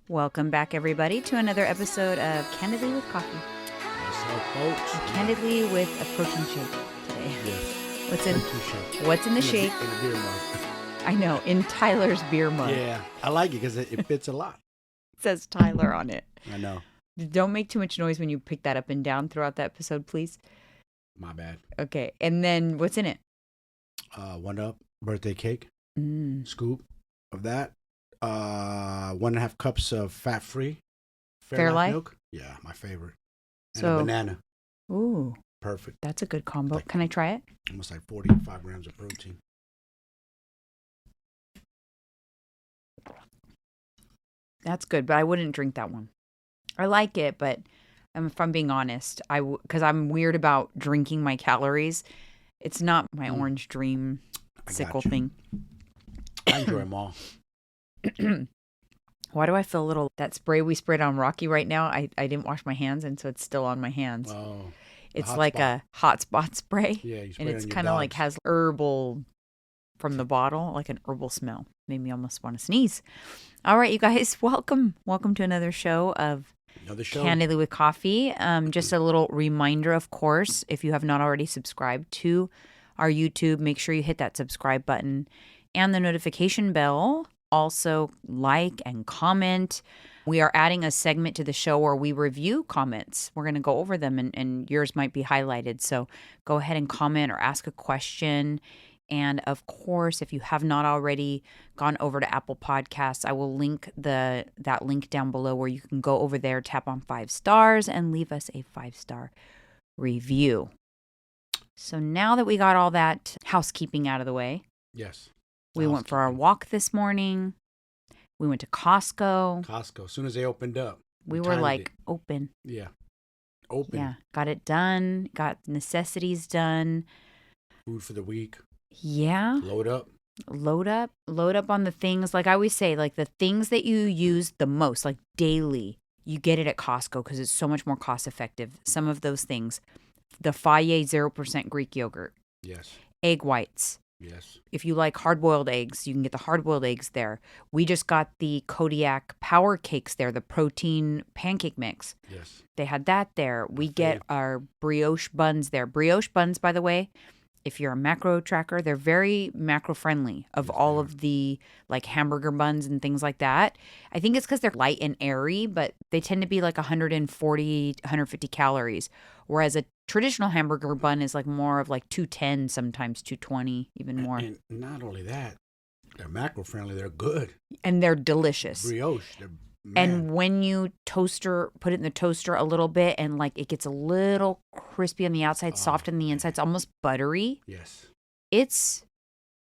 Welcome back, everybody, to another episode of Candidly with Coffee. What's up, folks? Candidly with a protein shake today. Yes. What's in the shake? In a beer mug. I know, in Tyler's beer mug. Yeah, I like it because it fits a lot. It says Tyler on it. I know. Don't make too much noise when you pick that up and down throughout the episode, please. My bad. Okay, and then what's in it? 1 Up birthday cake, scoop of that. 1.5 cups of fat-free Fairlife milk. Yeah, my favorite. And So- a banana. Ooh, Perfect. that's a good combo. Like- Can I try it? Almost like 45 grams of protein. That's good, but I wouldn't drink that one. I like it, but if I'm being honest, because I'm weird about drinking my calories. It's not my orange dream I got sickle you. thing. I enjoy them all. Why do I feel a little, that spray we sprayed on Rocky right now, I didn't wash my hands, and so it's still on my hands. Oh, It's hot like spot. a hot spot spray. Yeah, you spray And it it's on your kind of like dogs. has herbal from the bottle, like an herbal smell. Made me almost want to sneeze. All right, you guys, welcome to another show of Another show. Candidly with Coffee. Just a little reminder, of course, if you have not already subscribed to our YouTube, make sure you hit that subscribe button and the notification bell. Also, like and comment. We are adding a segment to the show where we review comments. We're going to go over them, and yours might be highlighted. So go ahead and comment or ask a question. And of course, if you have not already gone over to Apple Podcasts, I will link that link down below where you can go over there, tap on 5 stars, and leave us a 5-star review. So now that we got all that housekeeping out of the way, Yes. we went for our walk this morning. We went to Costco. Costco. As soon as they opened up. We were timed like it. open. Yeah. Open. Yeah, got it done. Got necessities done. Food for the week. Yeah. Load up. Load up on the things, like I always say, like the things that you use the most, like daily, you get it at Costco because it's so much more cost effective. Some of those things, the Faye 0% Greek yogurt, Yes. egg whites. Yes. If you like hard-boiled eggs, you can get the hard-boiled eggs there. We just got the Kodiak Power Cakes there, the protein pancake mix. Yes. They had that there. We My get fave. our brioche buns there. Brioche buns, by the way, if you're a macro tracker, they're very macro friendly of Yes, all they are. of the like hamburger buns and things like that. I think it's because they're light and airy, but they tend to be like 140, 150 calories. Whereas a traditional hamburger bun is like more of like 210, sometimes 220, even more. And not only that, they're macro friendly. They're good. And they're delicious. Brioche. They're And when you put it in the toaster a little bit and like it gets a little crispy on the outside, soft on the inside, it's almost buttery. yes. It's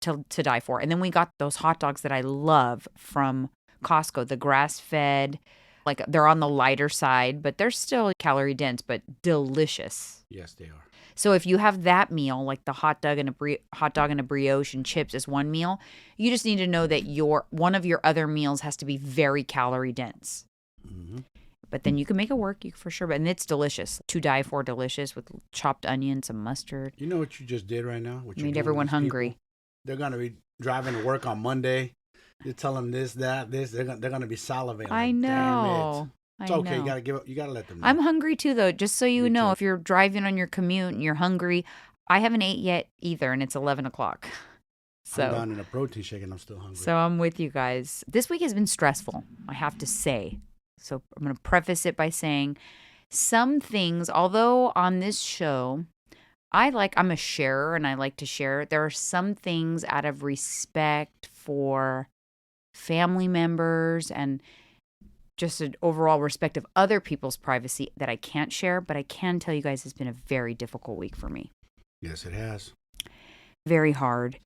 to die for. And then we got those hot dogs that I love from Costco, the grass-fed. Like they're on the lighter side, but they're still calorie dense, but delicious. Yes, they are. So if you have that meal, like the hot dog and a brioche and chips as one meal, you just need to know that one of your other meals has to be very calorie dense. Mm-hmm. But then you can make it work, for sure. And it's delicious. To die for delicious with chopped onion, some mustard. You know what you just did right now? What you're Made doing to everyone these hungry. people? They're gonna be driving to work on Monday. You tell them this, that, this. They're gonna be salivating. I Like, know. Damn it. It's I okay. know. You gotta give up. You gotta let them know. I'm hungry too, though. Just so you Me know, too. if you're driving on your commute and you're hungry, I haven't ate yet either, and it's 11 o'clock. I'm So, down in a protein shake and I'm still hungry. so I'm with you guys. This week has been stressful, I have to say. So I'm going to preface it by saying some things, although on this show, I'm a sharer and I like to share. There are some things out of respect for family members and just an overall respect of other people's privacy that I can't share, but I can tell you guys it's been a very difficult week for me. Yes, it has. Very hard,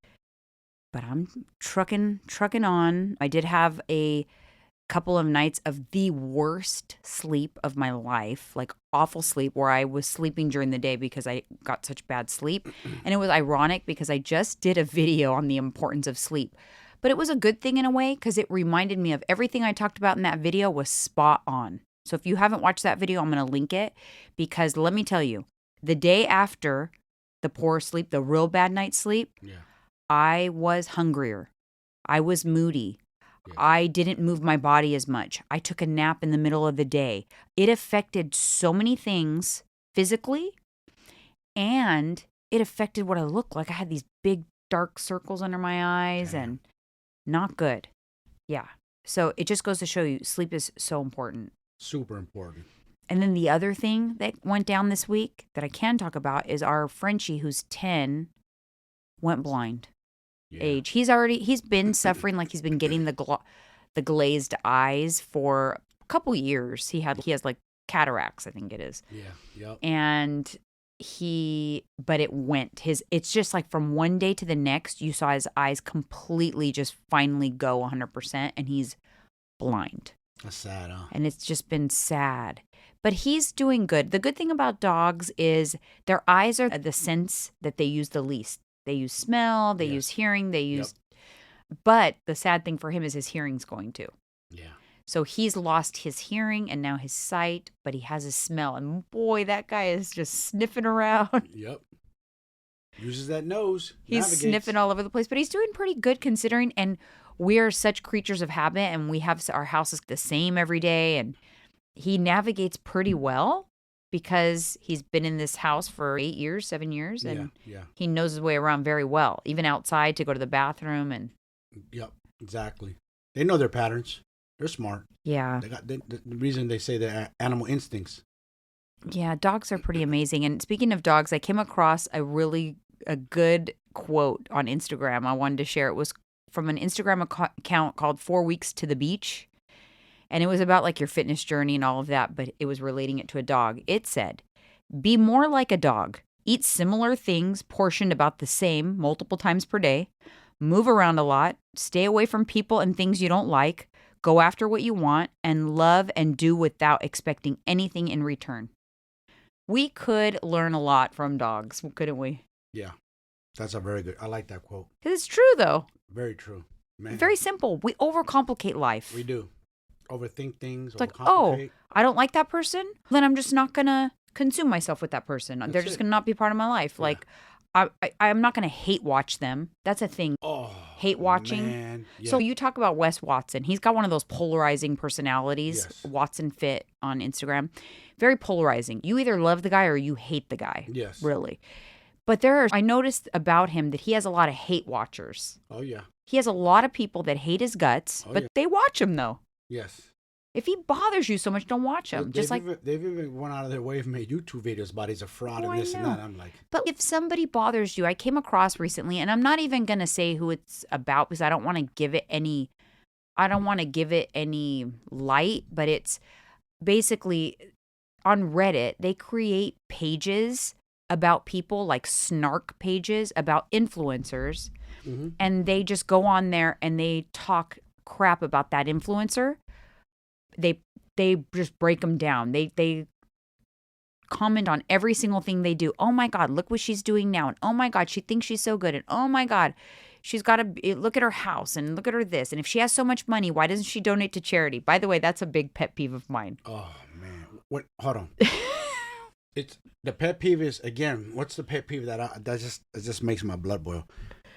but I'm trucking on. I did have a couple of nights of the worst sleep of my life, like awful sleep where I was sleeping during the day because I got such bad sleep. And it was ironic because I just did a video on the importance of sleep. But it was a good thing in a way because it reminded me of everything I talked about in that video was spot on. So if you haven't watched that video, I'm going to link it because let me tell you, the day after the poor sleep, the real bad night's sleep, Yeah. I was hungrier. I was moody. I didn't move my body as much. I took a nap in the middle of the day. It affected so many things physically, and it affected what I looked like. I had these big dark circles under my eyes and not good. Yeah. So it just goes to show you sleep is so important. Super important. And then the other thing that went down this week that I can talk about is our Frenchie, who's 10, went blind. Age. He's been suffering, like he's been getting the glazed eyes for a couple years. He has like cataracts, I think it is. Yeah. Yep. And it's just like from one day to the next, you saw his eyes completely just finally go 100%, and he's blind. That's sad, huh? And it's just been sad. But he's doing good. The good thing about dogs is their eyes are the sense that they use the least. They use smell, they use hearing, but the sad thing for him is his hearing's going too. Yeah. So he's lost his hearing and now his sight, but he has his smell. And boy, that guy is just sniffing around. Yep. Uses that nose. He's sniffing all over the place, but he's doing pretty good considering. And we are such creatures of habit, and we have our house is the same every day. And he navigates pretty well, because he's been in this house for 7 years, and he knows his way around very well, even outside to go to the bathroom. And yep, exactly. They know their patterns. They're smart. Yeah. They got the reason they say they're animal instincts. Yeah, dogs are pretty amazing. And speaking of dogs, I came across a good quote on Instagram. I wanted to share. It was from an Instagram account called 4 Weeks to the Beach. And it was about like your fitness journey and all of that, but it was relating it to a dog. It said, be more like a dog. Eat similar things portioned about the same multiple times per day. Move around a lot. Stay away from people and things you don't like. Go after what you want and love and do without expecting anything in return. We could learn a lot from dogs, couldn't we? Yeah, that's a very good. I like that quote. It's true, though. Very true. Man. Very simple. We overcomplicate life. We do. Overthink things. It's like, oh, I don't like that person, then I'm just not going to consume myself with that person. They're just going to not be part of my life. Yeah. Like, I'm not going to hate watch them. That's a thing. Oh, hate watching. Man. Yeah. So you talk about Wes Watson. He's got one of those polarizing personalities. Yes. Watson Fit on Instagram. Very polarizing. You either love the guy or you hate the guy. Yes. Really. But I noticed about him that he has a lot of hate watchers. Oh, yeah. He has a lot of people that hate his guts, but they watch him, though. Yes. If he bothers you so much, don't watch him. They've even went out of their way and made YouTube videos about he's a fraud and this and that. I'm like, but if somebody bothers you, I came across recently, and I'm not even gonna say who it's about because I don't want to give it any light. But it's basically on Reddit. They create pages about people, like snark pages about influencers, and they just go on there and they talk crap about that influencer. They just break them down. They comment on every single thing they do. Oh my God, look what she's doing now. And oh my God, she thinks she's so good. And oh my God, she's got to look at her house and look at her this. And if she has so much money, why doesn't she donate to charity? By the way, that's a big pet peeve of mine. Oh man, hold on. It's the pet peeve is, again, what's the pet peeve that just makes my blood boil?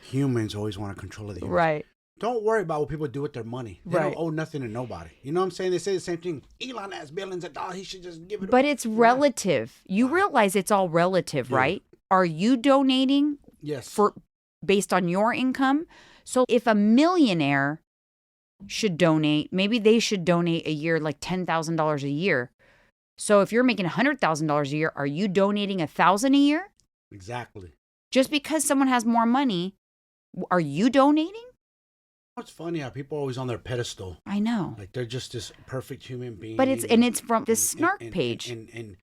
Humans always want to control the humans. Right. Don't worry about what people do with their money. They don't owe nothing to nobody. You know what I'm saying? They say the same thing. Elon has billions of dollars. He should just give it. But it's relative. You realize it's all relative, right? Are you donating? Yes. Based on your income? So if a millionaire should donate, maybe they should donate a year like $10,000 a year. So if you're making $100,000 a year, are you donating $1,000 a year? Exactly. Just because someone has more money, are you donating? It's funny how people are always on their pedestal. I know. Like they're just this perfect human being. But it's from this snark page. And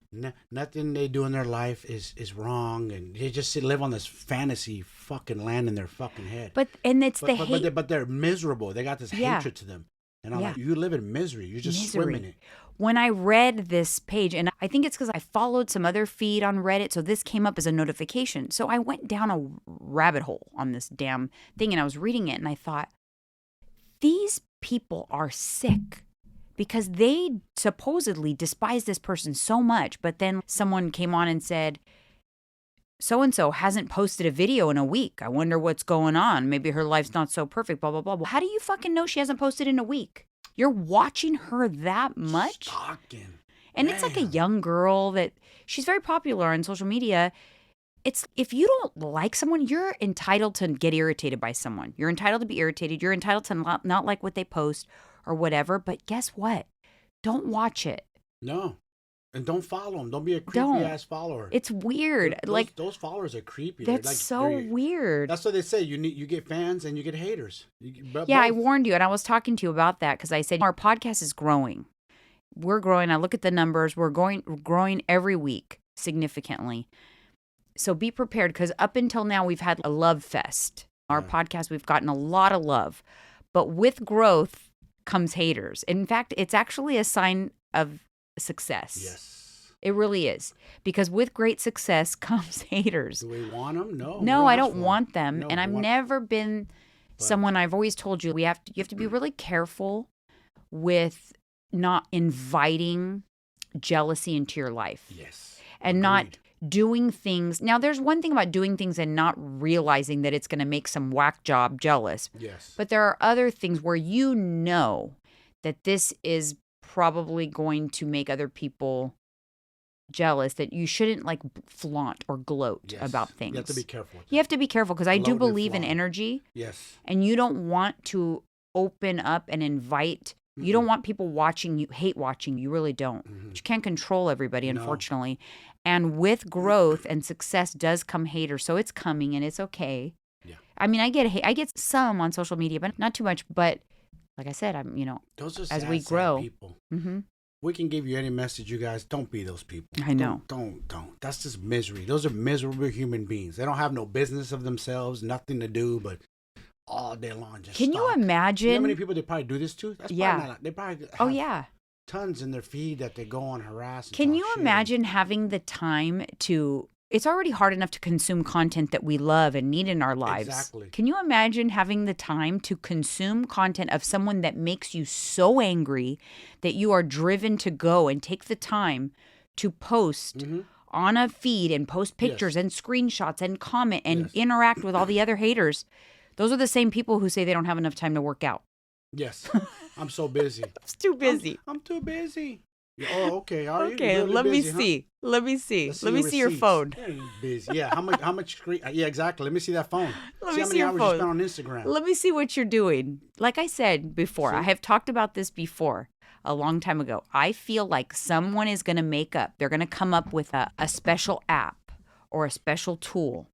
nothing they do in their life is wrong. And they just live on this fantasy fucking land in their fucking head. But hate. But they're miserable. They got this hatred to them. And I'm like, you live in misery. You just swim in it. When I read this page, and I think it's because I followed some other feed on Reddit, so this came up as a notification. So I went down a rabbit hole on this damn thing, and I was reading it, and I thought, these people are sick because they supposedly despise this person so much. But then someone came on and said, so-and-so hasn't posted a video in a week. I wonder what's going on. Maybe her life's not so perfect, blah, blah, blah. How do you fucking know she hasn't posted in a week? You're watching her that much? Stalking. And it's like a young girl that she's very popular on social media. It's if you don't like someone, you're entitled to get irritated by someone. You're entitled to be irritated. You're entitled to not like what they post or whatever. But guess what? Don't watch it. No. And don't follow them. Don't be a creepy-ass follower. It's weird. Those followers are creepy. That's so weird. That's what they say. You get fans and you get haters. I warned you, and I was talking to you about that because I said our podcast is growing. We're growing. I look at the numbers. We're growing every week significantly. So be prepared because up until now, we've had a love fest. Our podcast, we've gotten a lot of love. But with growth comes haters. In fact, it's actually a sign of success. Yes. It really is. Because with great success comes haters. Do we want them? No. No, I don't want them. No, and I've never been someone, I've always told you, you have to be really careful with not inviting jealousy into your life. Yes. And Agreed. Not doing things. Now, there's one thing about doing things and not realizing that it's going to make some whack job jealous. Yes. But there are other things where you know that this is probably going to make other people jealous, that you shouldn't like flaunt or gloat about things. You have to be careful. You have to be careful because I do believe in energy. Yes. And you don't want to open up and invite. You don't want people watching you, hate watching. You really don't. But you can't control everybody, unfortunately. And with growth and success does come haters. So it's coming and it's okay. Yeah. I mean, I get some on social media, but not too much. But like I said, I'm, those are as we grow, people. We can give you any message, you guys. Don't be those people. I know. Don't. That's just misery. Those are miserable human beings. They don't have no business of themselves, nothing to do but all day long just Can you imagine? You know how many people they probably do this to? That's they probably have tons in their feed that they go on harass. Can you imagine having the time to... It's already hard enough to consume content that we love and need in our lives. Exactly. Can you imagine having the time to consume content of someone that makes you so angry that you are driven to go and take the time to post on a feed and post pictures and screenshots and comment and interact with all the other haters? Those are the same people who say they don't have enough time to work out. Yes. I'm so busy. I'm too busy. I'm too busy. Oh, okay. Are you okay, really let busy, me see. Let me see. Let me see your receipts. phone. You're busy. Yeah. How much screen? Yeah, exactly. Let me see that phone. Let see me how see many your hours phone. you spent on Instagram. Let me see what you're doing. Like I said before, I have talked about this before a long time ago. I feel like someone is going to they're going to come up with a special app or a special tool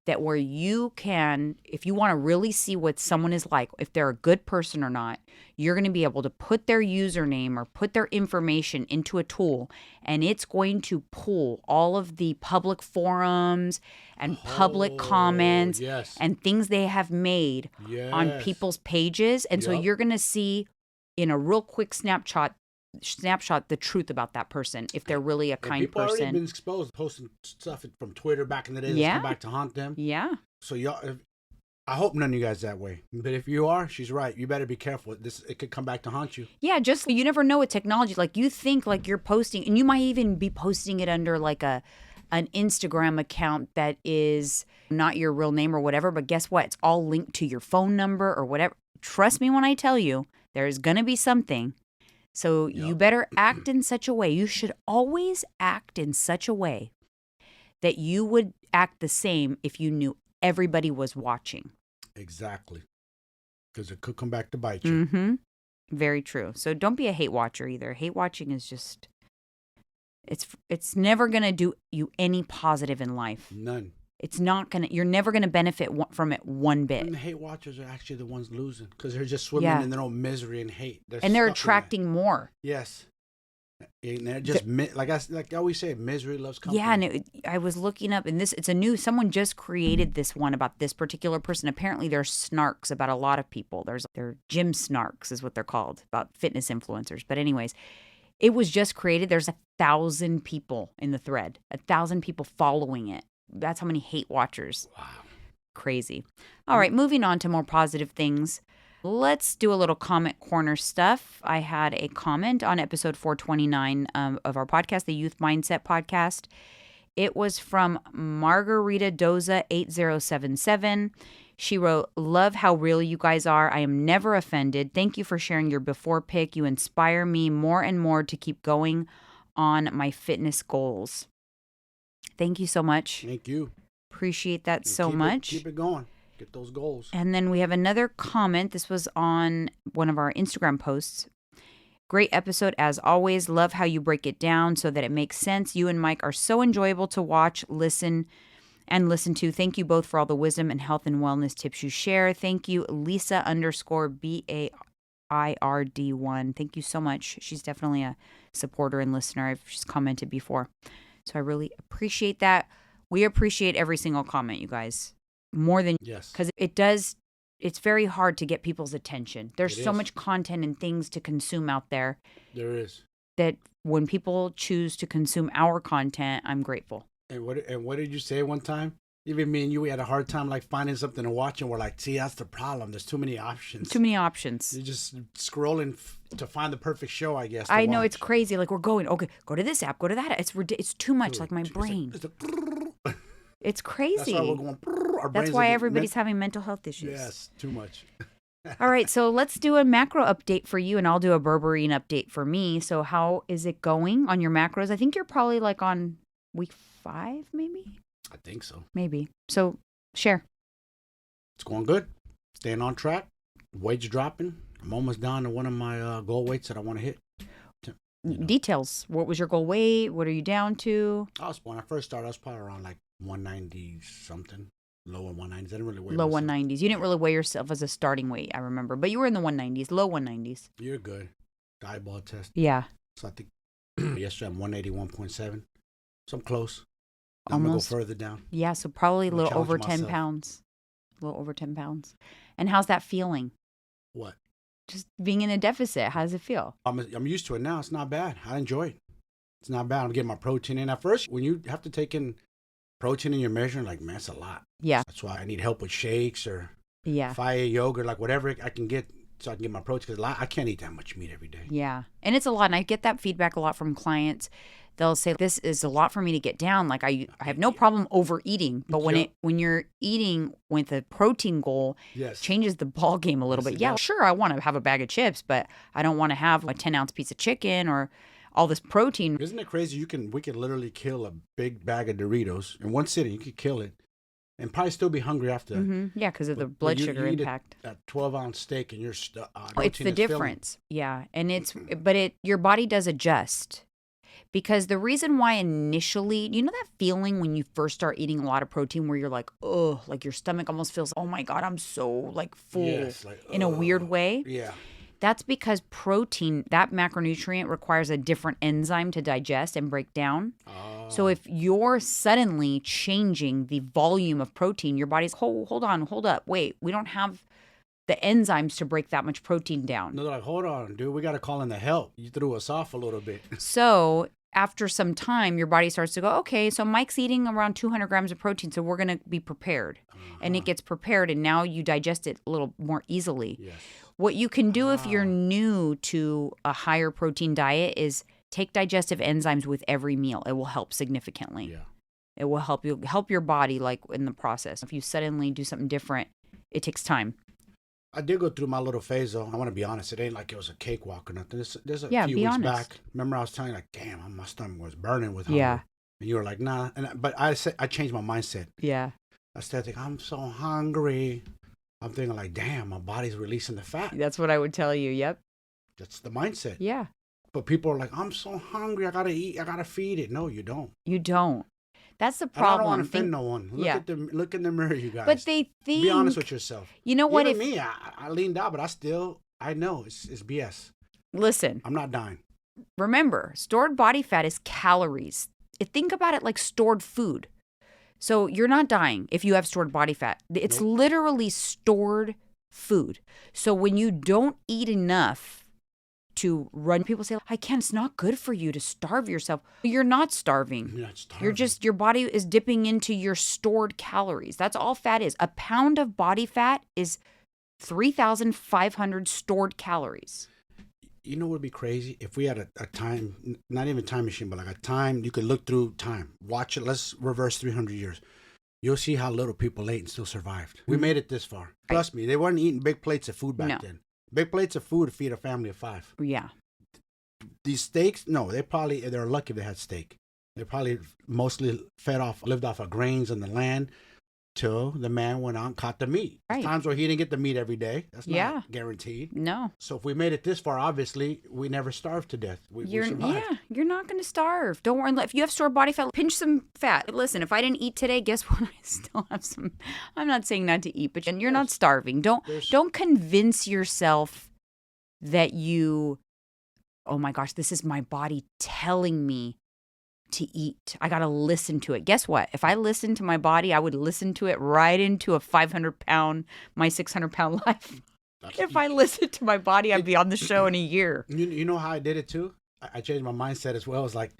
that where you can, if you want to really see what someone is like, if they're a good person or not, you're going to be able to put their username or put their information into a tool, and it's going to pull all of the public forums and public comments and things they have made on people's pages. And so you're going to see in a real quick snapshot the truth about that person, if they're really a kind people person. People already been exposed, posting stuff from Twitter back in the day that's come back to haunt them. Yeah. So I hope none of you guys that way. But if you are, she's right. You better be careful. It could come back to haunt you. Yeah, just you never know with technology. Like you think like you're posting, and you might even be posting it under like an Instagram account that is not your real name or whatever. But guess what? It's all linked to your phone number or whatever. Trust me when I tell you, there is going to be something. So you better act in such a way. You should always act in such a way that you would act the same if you knew everybody was watching. Exactly. Because it could come back to bite you. Mm-hmm. Very true. So don't be a hate watcher either. Hate watching is just, it's never going to do you any positive in life. None. It's not going to, you're never going to benefit from it one bit. And the hate watchers are actually the ones losing because they're just swimming in their own misery and hate. They're attracting more. Yes. And they're just, like I always say, misery loves company. Yeah, and I was looking up, and someone just created this one about this particular person. Apparently there's snarks about a lot of people. They're gym snarks is what they're called, about fitness influencers. But anyways, it was just created. There's 1,000 people in the thread, 1,000 people following it. That's how many hate watchers. Wow. Crazy. All right, moving on to more positive things. Let's do a little comment corner stuff. I had a comment on episode 429 of our podcast, the Youth Mindset Podcast. It was from Margarita Doza 8077. She wrote, love how real you guys are. I am never offended. Thank you for sharing your before pic. You inspire me more and more to keep going on my fitness goals. Thank you so much. Thank you. Appreciate that so much. Keep it going. Get those goals. And then we have another comment. This was on one of our Instagram posts. Great episode as always. Love how you break it down so that it makes sense. You and Mike are so enjoyable to watch, listen to. Thank you both for all the wisdom and health and wellness tips you share. Thank you, Lisa_BAIRD1. Thank you so much. She's definitely a supporter and listener. She's commented before. So I really appreciate that. We appreciate every single comment, you guys. More than, yes, because it's very hard to get people's attention. There's so much content and things to consume out there. There is. That when people choose to consume our content, I'm grateful. And what did you say one time? Even me and you, we had a hard time like finding something to watch, and we're like, see, that's the problem. There's too many options. Too many options. You're just scrolling to find the perfect show, I guess. I know, it's crazy. Like, we're going, okay, go to this app, go to that. It's too much. Dude, like my brain. It's crazy. That's why we're going. That's why everybody's having mental health issues. Yes, too much. All right, so let's do a macro update for you, and I'll do a Berberine update for me. So how is it going on your macros? I think you're probably like on week 5, maybe? I think so. Maybe. So share. It's going good. Staying on track. Weights dropping. I'm almost down to one of my goal weights that I want to hit. Details. What was your goal weight? What are you down to? When I first started, I was probably around like 190 something. Lower 190s. I didn't really weigh low myself. 190s. You didn't really weigh yourself as a starting weight, I remember. But you were in the 190s, low 190s. You're good. The eyeball test. Yeah. So I think yesterday I'm 181.7. So I'm close. Almost. I'm going to go further down. Yeah, so probably a little over 10 myself. pounds. A little over 10 pounds. And how's that feeling? What? Just being in a deficit. How does it feel? I'm used to it now. It's not bad. I enjoy it. It's not bad. I'm getting my protein in. At first, when you have to take in protein in your measuring, like, man, it's a lot. Yeah. That's why I need help with shakes or CRZ YOGA, like whatever I can get so I can get my protein. Because I can't eat that much meat every day. Yeah. And it's a lot. And I get that feedback a lot from clients. They'll say, this is a lot for me to get down. Like, I have no problem overeating. But when you're eating with a protein goal, yes, changes the ball game a little bit. Yeah, sure, I want to have a bag of chips, but I don't want to have a 10-ounce piece of chicken or all this protein. Isn't it crazy? We could literally kill a big bag of Doritos in one sitting. You could kill it and probably still be hungry after. Mm-hmm. Yeah, because of the blood sugar impact. That 12-ounce steak and you're it's the difference. Yeah, and your body does adjust. Because the reason why initially, you know that feeling when you first start eating a lot of protein where you're like, oh, like your stomach almost feels, oh my God, I'm so like full, yes, like, in a weird way? Yeah. That's because protein, that macronutrient, requires a different enzyme to digest and break down. Oh. So if you're suddenly changing the volume of protein, your body's, hold up, wait, we don't have the enzymes to break that much protein down. No, they're like, hold on, dude, we got to call in the help. You threw us off a little bit. So after some time, your body starts to go, okay, so Mike's eating around 200 grams of protein, so we're going to be prepared. And it gets prepared, and now you digest it a little more easily. Yes. What you can do if you're new to a higher protein diet is take digestive enzymes with every meal. It will help significantly. Yeah. It will help your body, like, in the process. If you suddenly do something different, it takes time. I did go through my little phase, though. I want to be honest. It ain't like it was a cakewalk or nothing. There's a few weeks back. Remember, I was telling you, like, damn, my stomach was burning with hunger. Yeah. And you were like, nah. But I changed my mindset. Yeah. I started thinking, I'm so hungry. I'm thinking, like, damn, my body's releasing the fat. That's what I would tell you. Yep. That's the mindset. Yeah. But people are like, I'm so hungry. I got to eat. I got to feed it. No, you don't. You don't. That's the problem. And I don't want to offend no one. Look in the mirror, you guys. But they think. Be honest with yourself. You know what? Even me, I leaned out, but I know it's BS. Listen. I'm not dying. Remember, stored body fat is calories. Think about it like stored food. So you're not dying if you have stored body fat. It's literally stored food. So when you don't eat enough to run, people say, I can't, it's not good for you to starve yourself. You're not starving. You're not starving. Your body is dipping into your stored calories. That's all fat is. A pound of body fat is 3,500 stored calories. You know what would be crazy? If we had a time, not even time machine, but like a time, you could look through time. Watch it. Let's reverse 300 years. You'll see how little people ate and still survived. We made it this far. Trust me, they weren't eating big plates of food back then. Big plates of food to feed a family of 5. Yeah. These steaks, no, they're lucky if they had steak. They probably mostly lived off of grains on the land till the man went out and caught the meat. Right. There's times where he didn't get the meat every day. That's not guaranteed. No. So if we made it this far, obviously, we never starved to death. We survived. You're not going to starve. Don't worry. If you have stored body fat, pinch some fat. Listen, if I didn't eat today, guess what? I still have some. I'm not saying not to eat, but you're not starving. Don't convince yourself that you, oh my gosh, this is my body telling me to eat. I got to listen to it. Guess what? If I listened to my body, I would listen to it right into a 500-pound, my 600-pound life. If I listened to my body, I'd be on the show in a year. You know how I did it too? I changed my mindset as well. It's like,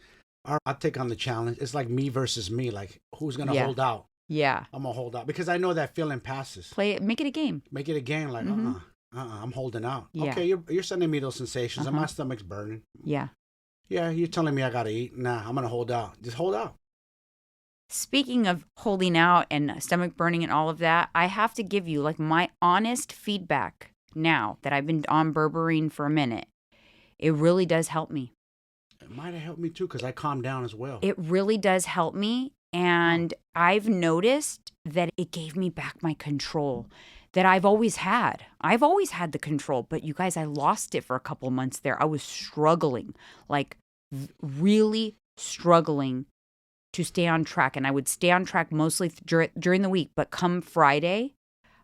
I'll take on the challenge. It's like me versus me. Like, who's going to hold out? Yeah. I'm going to hold out because I know that feeling passes. Play it. Make it a game. Make it a game. Like, I'm holding out. Yeah. Okay, you're sending me those sensations and my stomach's burning. Yeah. Yeah, you're telling me I got to eat. Nah, I'm going to hold out. Just hold out. Speaking of holding out and stomach burning and all of that, I have to give you like my honest feedback now that I've been on Berberine for a minute. It really does help me. It might have helped me too because I calmed down as well. It really does help me. And I've noticed that it gave me back my control that I've always had. I've always had the control, but you guys, I lost it for a couple months there. I was struggling, like really struggling to stay on track. And I would stay on track mostly during the week, but come Friday,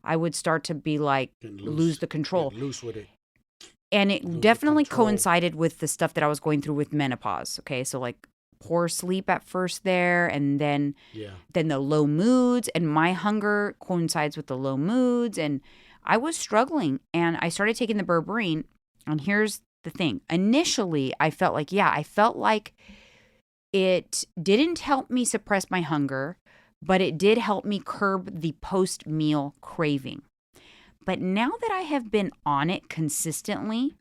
I would start to be like, lose the control. Get loose with it. And it definitely coincided with the stuff that I was going through with menopause. Okay, so like poor sleep at first there, and then the low moods, and my hunger coincides with the low moods, and I was struggling, and I started taking the Berberine, and here's the thing. Initially, I felt like it didn't help me suppress my hunger, but it did help me curb the post-meal craving. But now that I have been on it consistently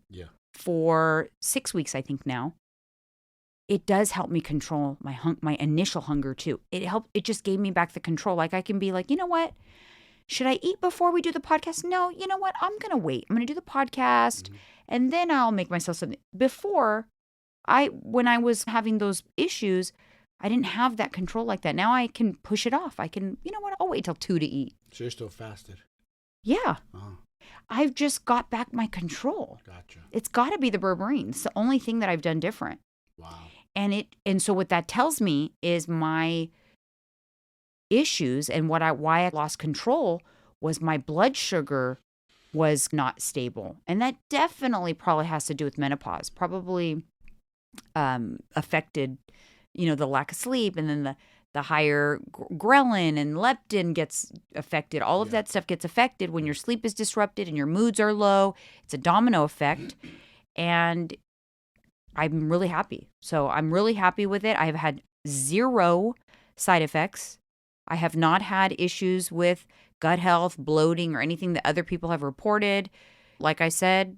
for 6 weeks, I think now, it does help me control my initial hunger too. It just gave me back the control. Like I can be like, you know what? Should I eat before we do the podcast? No, you know what? I'm going to wait. I'm going to do the podcast and then I'll make myself something. Before, when I was having those issues, I didn't have that control like that. Now I can push it off. I can, you know what? I'll wait till 2 to eat. So you're still fasted? Yeah. I've just got back my control. Gotcha. It's got to be the Berberine. It's the only thing that I've done different. Wow. And so what that tells me is my issues and why I lost control was my blood sugar was not stable. And that definitely probably has to do with menopause. Probably affected, the lack of sleep, and then the higher ghrelin and leptin gets affected. All of that stuff gets affected when your sleep is disrupted and your moods are low. It's a domino effect. And I'm really happy. So I'm really happy with it. I've had 0 side effects. I have not had issues with gut health, bloating, or anything that other people have reported. Like I said,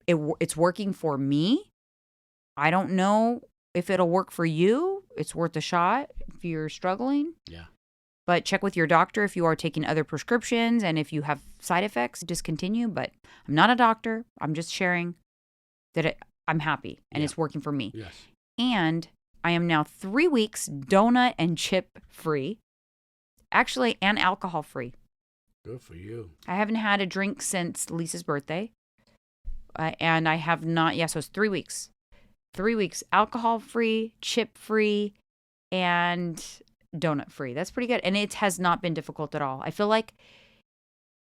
it's working for me. I don't know if it'll work for you. It's worth a shot if you're struggling. Yeah. But check with your doctor if you are taking other prescriptions, and if you have side effects, discontinue. But I'm not a doctor. I'm just sharing that I'm happy and it's working for me. Yes. And I am now 3 weeks donut and chip free. Actually, and alcohol free. Good for you. I haven't had a drink since Lisa's birthday. And I have not, so it's 3 weeks. 3 weeks alcohol free, chip free, and donut free. That's pretty good. And it has not been difficult at all. I feel like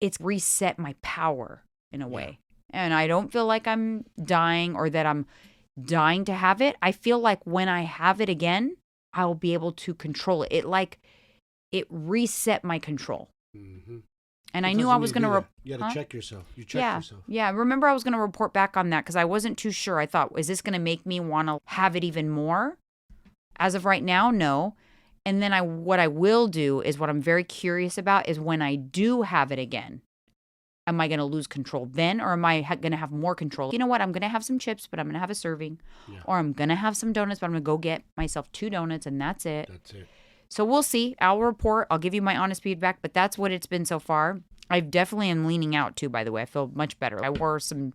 it's reset my power in a way. And I don't feel like I'm dying or that I'm dying to have it. I feel like when I have it again, I'll be able to control it. It reset my control. Mm-hmm. And I knew I was going to... You had to check yourself. You checked yourself. Yeah. Remember, I was going to report back on that because I wasn't too sure. I thought, is this going to make me want to have it even more? As of right now, no. And then what I will do is what I'm very curious about is when I do have it again, Am I going to lose control then, or am I going to have more control? You know what? I'm going to have some chips, but I'm going to have a serving. Yeah. Or I'm going to have some donuts, but I'm going to go get myself 2 donuts, and that's it. That's it. So we'll see. I'll report. I'll give you my honest feedback, but that's what it's been so far. I definitely am leaning out too, by the way. I feel much better. I wore some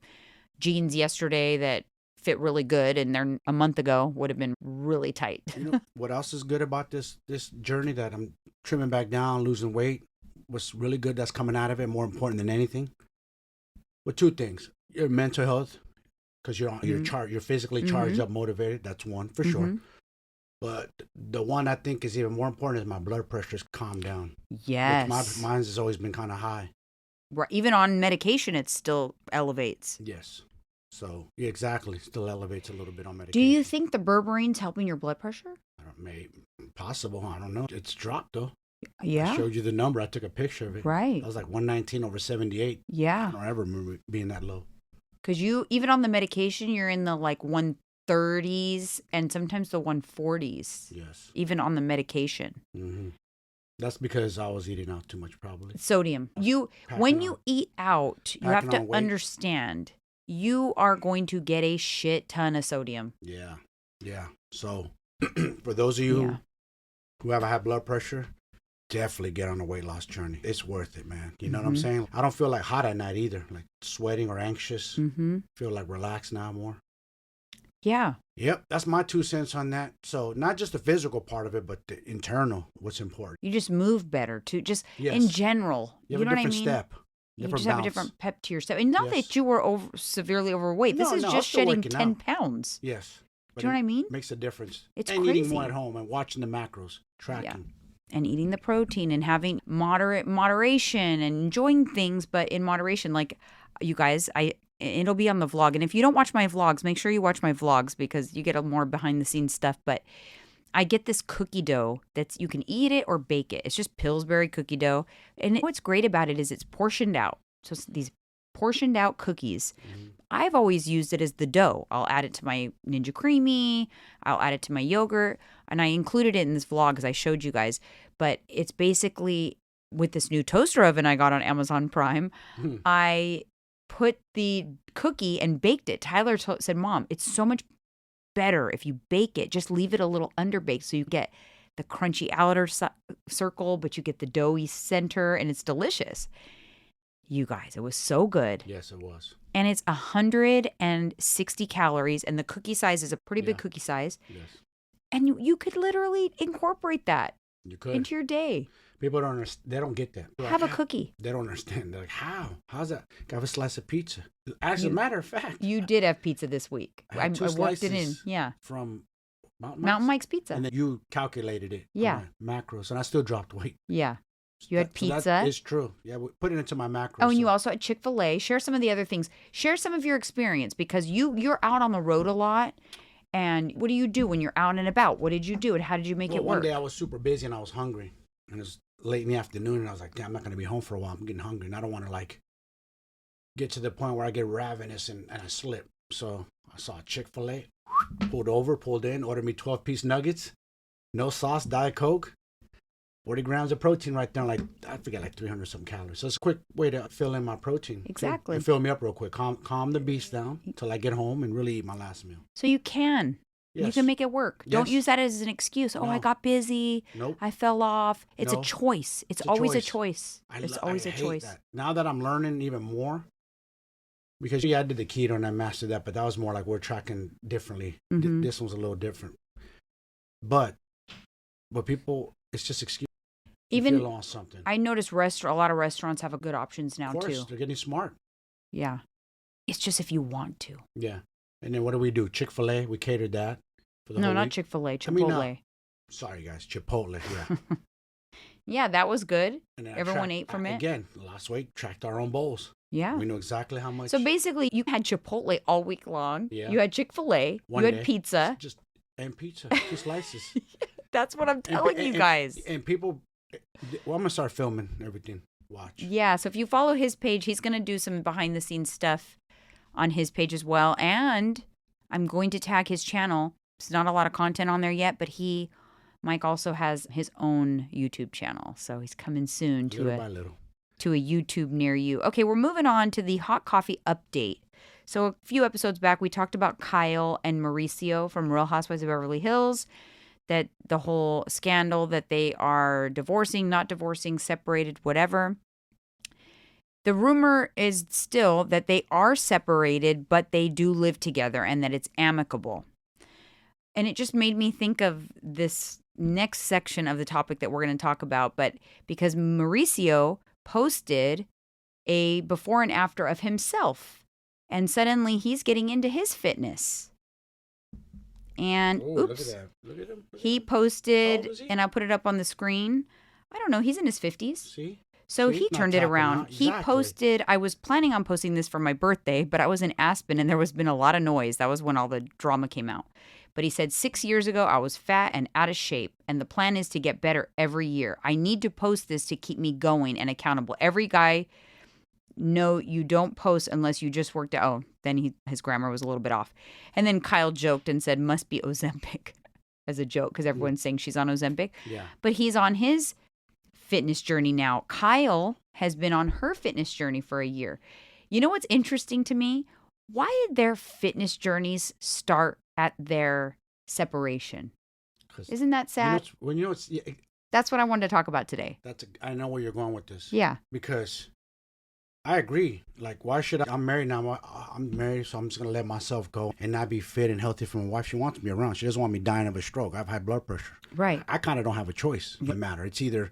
jeans yesterday that fit really good, and they're a month ago would have been really tight. You know what else is good about this journey that I'm trimming back down, losing weight? What's really good that's coming out of it, more important than anything? Well, 2 things. Your mental health, because you're physically charged up, motivated. That's one for sure. But the one I think is even more important is my blood pressure's calmed down. Yes. Mine has always been kind of high. Right. Even on medication, it still elevates. Yes. So, yeah, exactly. Still elevates a little bit on medication. Do you think the Berberine's helping your blood pressure? Possible. I don't know. It's dropped, though. Yeah. I showed you the number. I took a picture of it. Right. I was like 119/78. Yeah. I don't ever remember being that low. Because even on the medication, you're in the like 130s and sometimes the 140s. Yes. Even on the medication. Mm-hmm. That's because I was eating out too much, probably. Sodium. When you eat out, you have to understand you are going to get a shit ton of sodium. Yeah. Yeah. So for those of you who have high blood pressure, definitely get on a weight loss journey. It's worth it, man. You know what I'm saying? I don't feel like hot at night either, like sweating or anxious. Feel like relaxed now more. Yeah. Yep. That's my 2 cents on that. So not just the physical part of it, but the internal, what's important. You just move better too. Just in general. You know what I mean? Step. You just have a different pep to your step. And not that you were severely overweight. This is just shedding 10 pounds. Yes. Do you know what I mean? Makes a difference. It's crazy. Crazy. Eating more at home and watching the macros, tracking. Yeah. And eating the protein and having moderation and enjoying things, but in moderation. Like, you guys, it'll be on the vlog. And if you don't watch my vlogs, make sure you watch my vlogs because you get a more behind the scenes stuff. But I get this cookie dough you can eat it or bake it. It's just Pillsbury cookie dough. And what's great about it is it's portioned out. So it's these portioned out cookies. I've always used it as the dough. I'll add it to my Ninja Creamy. I'll add it to my yogurt. And I included it in this vlog because I showed you guys. But it's basically with this new toaster oven I got on Amazon Prime, I put the cookie and baked it. Tyler said, Mom, it's so much better if you bake it. Just leave it a little underbaked so you get the crunchy outer circle, but you get the doughy center, and it's delicious. You guys, it was so good. Yes, it was. And it's 160 calories, and the cookie size is a pretty big cookie size. Yes. And you could literally incorporate that into your day. People don't understand. They don't get that. Have a cookie. They don't understand. They're like, how? How's that? Have a slice of pizza. As a matter of fact. You did have pizza this week. I worked it in. Yeah. From Mountain Mike's Pizza. And then you calculated it. Yeah. Macros. And I still dropped weight. Yeah. You had pizza. So that is true. Yeah, we put it into my macros. Oh, and you also had Chick-fil-A. Share some of the other things. Share some of your experience because you're out on the road a lot. And what do you do when you're out and about? What did you do and how did you make it work? One day I was super busy and I was hungry. And it was late in the afternoon and I was like, damn, I'm not going to be home for a while. I'm getting hungry and I don't want to like get to the point where I get ravenous and I slip. So I saw Chick-fil-A, pulled in, ordered me 12-piece nuggets, no sauce, Diet Coke. 40 grams of protein right there, like I forget, like 300 some calories. So it's a quick way to fill in my protein. Exactly. And fill me up real quick. Calm the beast down until I get home and really eat my last meal. So you can. Yes. You can make it work. Yes. Don't use that as an excuse. Oh, no. I got busy. Nope. I fell off. It's a choice. It's always a choice. It's always a choice. That. Now that I'm learning even more, because I did the keto and I mastered that, but that was more like we're tracking differently. This one's a little different. But people, it's just excuse. Even on something. I noticed a lot of restaurants have good options now, of course, too. They're getting smart. Yeah. It's just if you want to. Yeah. And then what do we do? Chick-fil-A, we catered that for the whole not week. Chick-fil-A, Chipotle. Sorry, guys. Chipotle, yeah. Yeah, that was good. Everyone ate from it. Again, last week, tracked our own bowls. Yeah. We knew exactly how much. So basically, you had Chipotle all week long. Yeah. You had Chick-fil-A. You had pizza. And pizza, 2 slices. That's what I'm telling you guys. And people... Well, I'm going to start filming everything. Watch. Yeah, so if you follow his page, he's going to do some behind-the-scenes stuff on his page as well. And I'm going to tag his channel. There's not a lot of content on there yet, but Mike also has his own YouTube channel. So he's coming soon to little by little. to a YouTube near you. Okay, we're moving on to the hot coffee update. So a few episodes back, we talked about Kyle and Mauricio from Real Housewives of Beverly Hills, that the whole scandal that they are divorcing, not divorcing, separated, whatever. The rumor is still that they are separated, but they do live together and that it's amicable. And it just made me think of this next section of the topic that we're going to talk about. But because Mauricio posted a before and after of himself, and suddenly he's getting into his fitness. And oops, look at him. He posted, and I'll put it up on the screen. I don't know. He's in his 50s. See? So he turned it around. Exactly. He posted, I was planning on posting this for my birthday, but I was in Aspen and there was been a lot of noise. That was when all the drama came out. But he said, 6 years ago, I was fat and out of shape, and the plan is to get better every year. I need to post this to keep me going and accountable. Every guy, no, you don't post unless you just worked out. Oh, then his grammar was a little bit off. And then Kyle joked and said, must be Ozempic as a joke because everyone's saying she's on Ozempic. Yeah. But he's on his fitness journey now. Kyle has been on her fitness journey for a year. You know what's interesting to me? Why did their fitness journeys start at their separation? Isn't that sad? That's what I wanted to talk about today. I know where you're going with this. Yeah. Because I agree. Like, why should I'm married now. I'm married, so I'm just going to let myself go and not be fit and healthy for my wife. She wants me around. She doesn't want me dying of a stroke. I have high blood pressure. Right. I kind of don't have a choice in the matter. It's either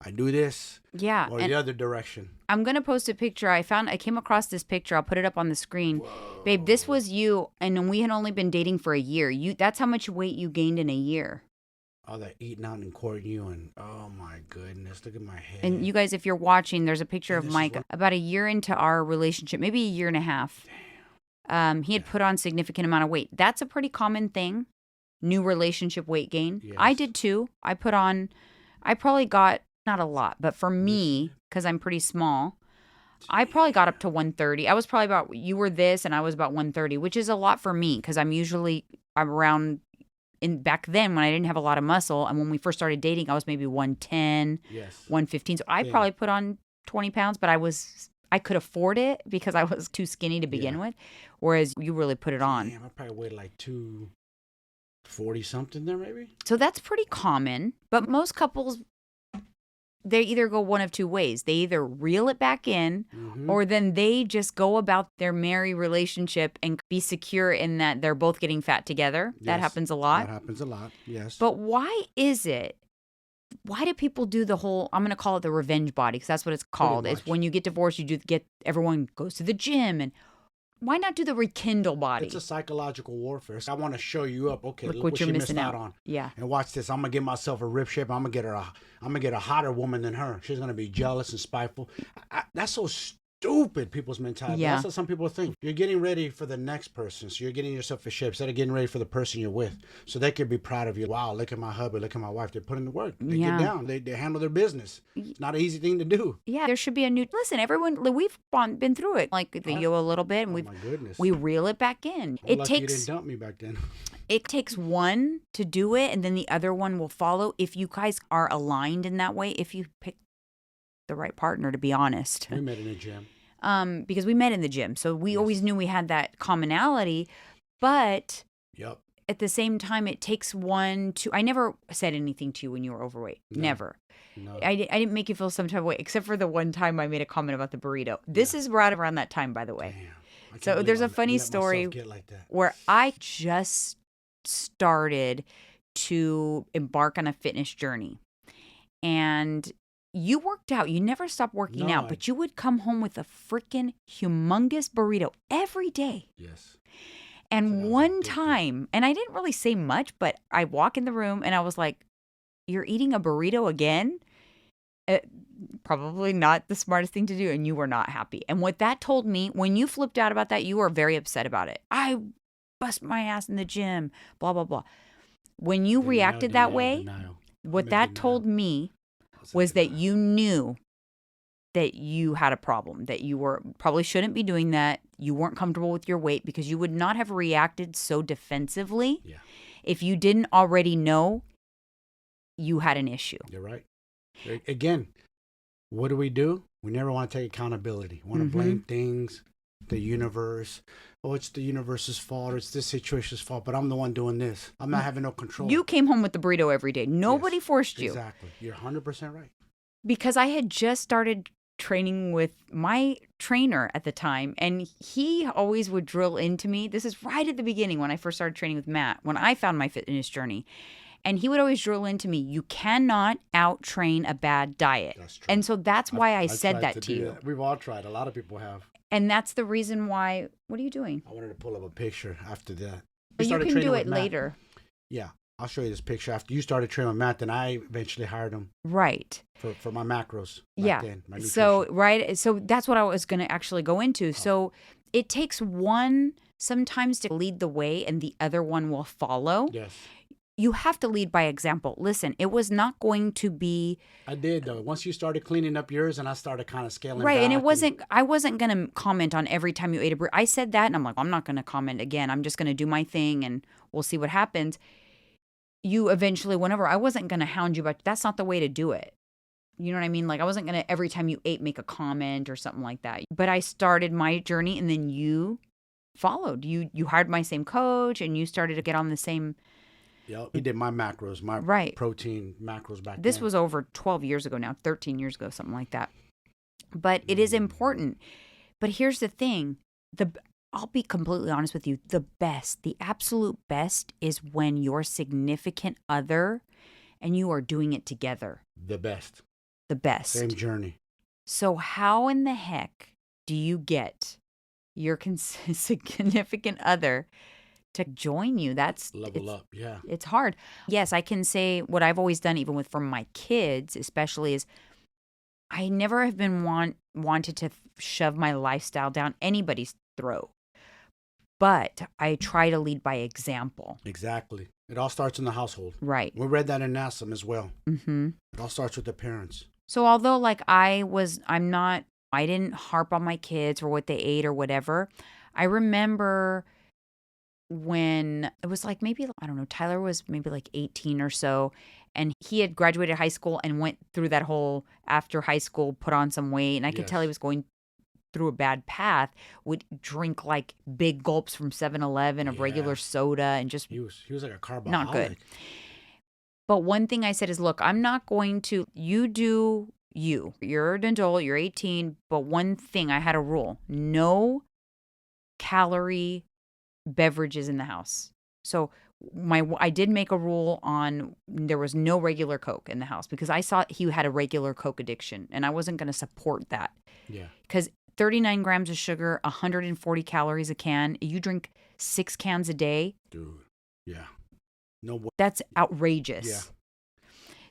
I do this or the other direction. I'm going to post a picture. I came across this picture. I'll put it up on the screen. Whoa. Babe, this was you, and we had only been dating for a year. That's how much weight you gained in a year. All that eating out and courting you, and oh my goodness, look at my head. And you guys, if you're watching, there's a picture of Mike about a year into our relationship, maybe a year and a half. Damn. He had put on significant amount of weight. That's a pretty common thing, new relationship weight gain. Yes. I did too. I probably got, not a lot, but for me, because I'm pretty small, I probably got up to 130. I was probably you were this, and I was about 130, which is a lot for me because I'm around. Back then when I didn't have a lot of muscle, and when we first started dating, I was maybe 110, 115. So I probably put on 20 pounds, but I could afford it because I was too skinny to begin with. Whereas you really put it on. Damn, I probably weighed like 240 something there maybe. So that's pretty common, but most couples, they either go one of two ways. They either reel it back in, or then they just go about their merry relationship and be secure in that they're both getting fat together. Yes, that happens a lot. That happens a lot, yes. But why do people do the whole, I'm going to call it the revenge body, because that's what it's called. It's when you get divorced, everyone goes to the gym, and why not do the rekindle body? It's a psychological warfare. I want to show you up. Okay, look what she you're missed missing out on. Yeah. And watch this. I'm gonna get myself a rib shape. I'm gonna get a hotter woman than her. She's gonna be jealous and spiteful. That's so stupid. People's mentality. Yeah. That's what some people think. You're getting ready for the next person, so you're getting yourself in shape instead of getting ready for the person you're with, so they could be proud of you. Wow, look at my hubby. Look at my wife. They're putting the work. They get down. They handle their business. It's not an easy thing to do. Yeah, there should be listen, everyone, we've been through it, like you a little bit, and we reel it back in. Well, you didn't dump me back then. It takes one to do it, and then the other one will follow if you guys are aligned in that way, if you pick the right partner, to be honest. We met in the gym. Because we met in the gym. So we always knew we had that commonality, but at the same time, it takes one to, I never said anything to you when you were overweight. No. Never. No. I didn't make you feel some type of way, except for the one time I made a comment about the burrito. This is right around that time, by the way. Damn. So there's a funny story where I just started to embark on a fitness journey. And you worked out. You never stopped working out, but you would come home with a freaking humongous burrito every day. Yes. And one time, and I didn't really say much, but I walk in the room and I was like, "You're eating a burrito again?" Probably not the smartest thing to do, and you were not happy. And what that told me, when you flipped out about that, you were very upset about it. I bust my ass in the gym, blah, blah, blah. When you reacted that way, what that told me was that you knew that you had a problem, that you probably shouldn't be doing that. You weren't comfortable with your weight, because you would not have reacted so defensively if you didn't already know you had an issue. You're right. Again, what do? We never want to take accountability. We want to blame things, the universe. Oh, it's the universe's fault. Or it's this situation's fault. But I'm the one doing this. I'm not having no control. You came home with the burrito every day. Nobody forced you. Exactly. You're 100% right. Because I had just started training with my trainer at the time, and he always would drill into me. This is right at the beginning when I first started training with Matt, when I found my fitness journey. And he would always drill into me, you cannot out-train a bad diet. That's true. And so that's why I said that to you. That. We've all tried. A lot of people have. And that's the reason why. What are you doing? I wanted to pull up a picture after that. But you can do it later. Yeah. I'll show you this picture. After you started training with Matt, then I eventually hired him. Right. For my macros. Yeah. Then, my so, right. So that's what I was going to actually go into. Oh. So it takes one sometimes to lead the way and the other one will follow. Yes. You have to lead by example. Listen, it was not going to be. I did, though. Once you started cleaning up yours and I started kind of scaling right, back. And it wasn't, I wasn't going to comment on every time you ate a burrito. I said that and I'm like, I'm not going to comment again. I'm just going to do my thing and we'll see what happens. You eventually, whenever, I wasn't going to hound you, but that's not the way to do it. You know what I mean? Like I wasn't going to, every time you ate, make a comment or something like that. But I started my journey and then you followed. You hired my same coach and you started to get on the same. Yep. He did my macros, my protein macros back then. This was over 12 years ago now, 13 years ago, something like that. But it is important. But here's the thing. I'll be completely honest with you. The absolute best is when your significant other and you are doing it together. The best. Same journey. So how in the heck do you get your significant other to join you? That's level up. Yeah. It's hard. Yes, I can say what I've always done, even with from my kids, especially, is I never have been wanted to shove my lifestyle down anybody's throat. But I try to lead by example. Exactly. It all starts in the household. Right. We read that in NASM as well. Mm-hmm. It all starts with the parents. So although like I didn't harp on my kids or what they ate or whatever, I remember when it was like maybe, I don't know, Tyler was maybe like 18 or so, and he had graduated high school and went through that whole after high school, put on some weight, and I could tell he was going through a bad path, would drink like big gulps from 7-Eleven of regular soda and just he was like a carboholic. Not good. But one thing I said is, look, I'm not going to, you do you. You're an adult, you're 18, but one thing, I had a rule, no calorie beverages in the house. So I did make a rule on there was no regular Coke in the house because I saw he had a regular Coke addiction and I wasn't going to support that. Yeah. Because 39 grams of sugar, 140 calories a can. You drink 6 cans a day. Dude. Yeah. No way. That's outrageous. Yeah.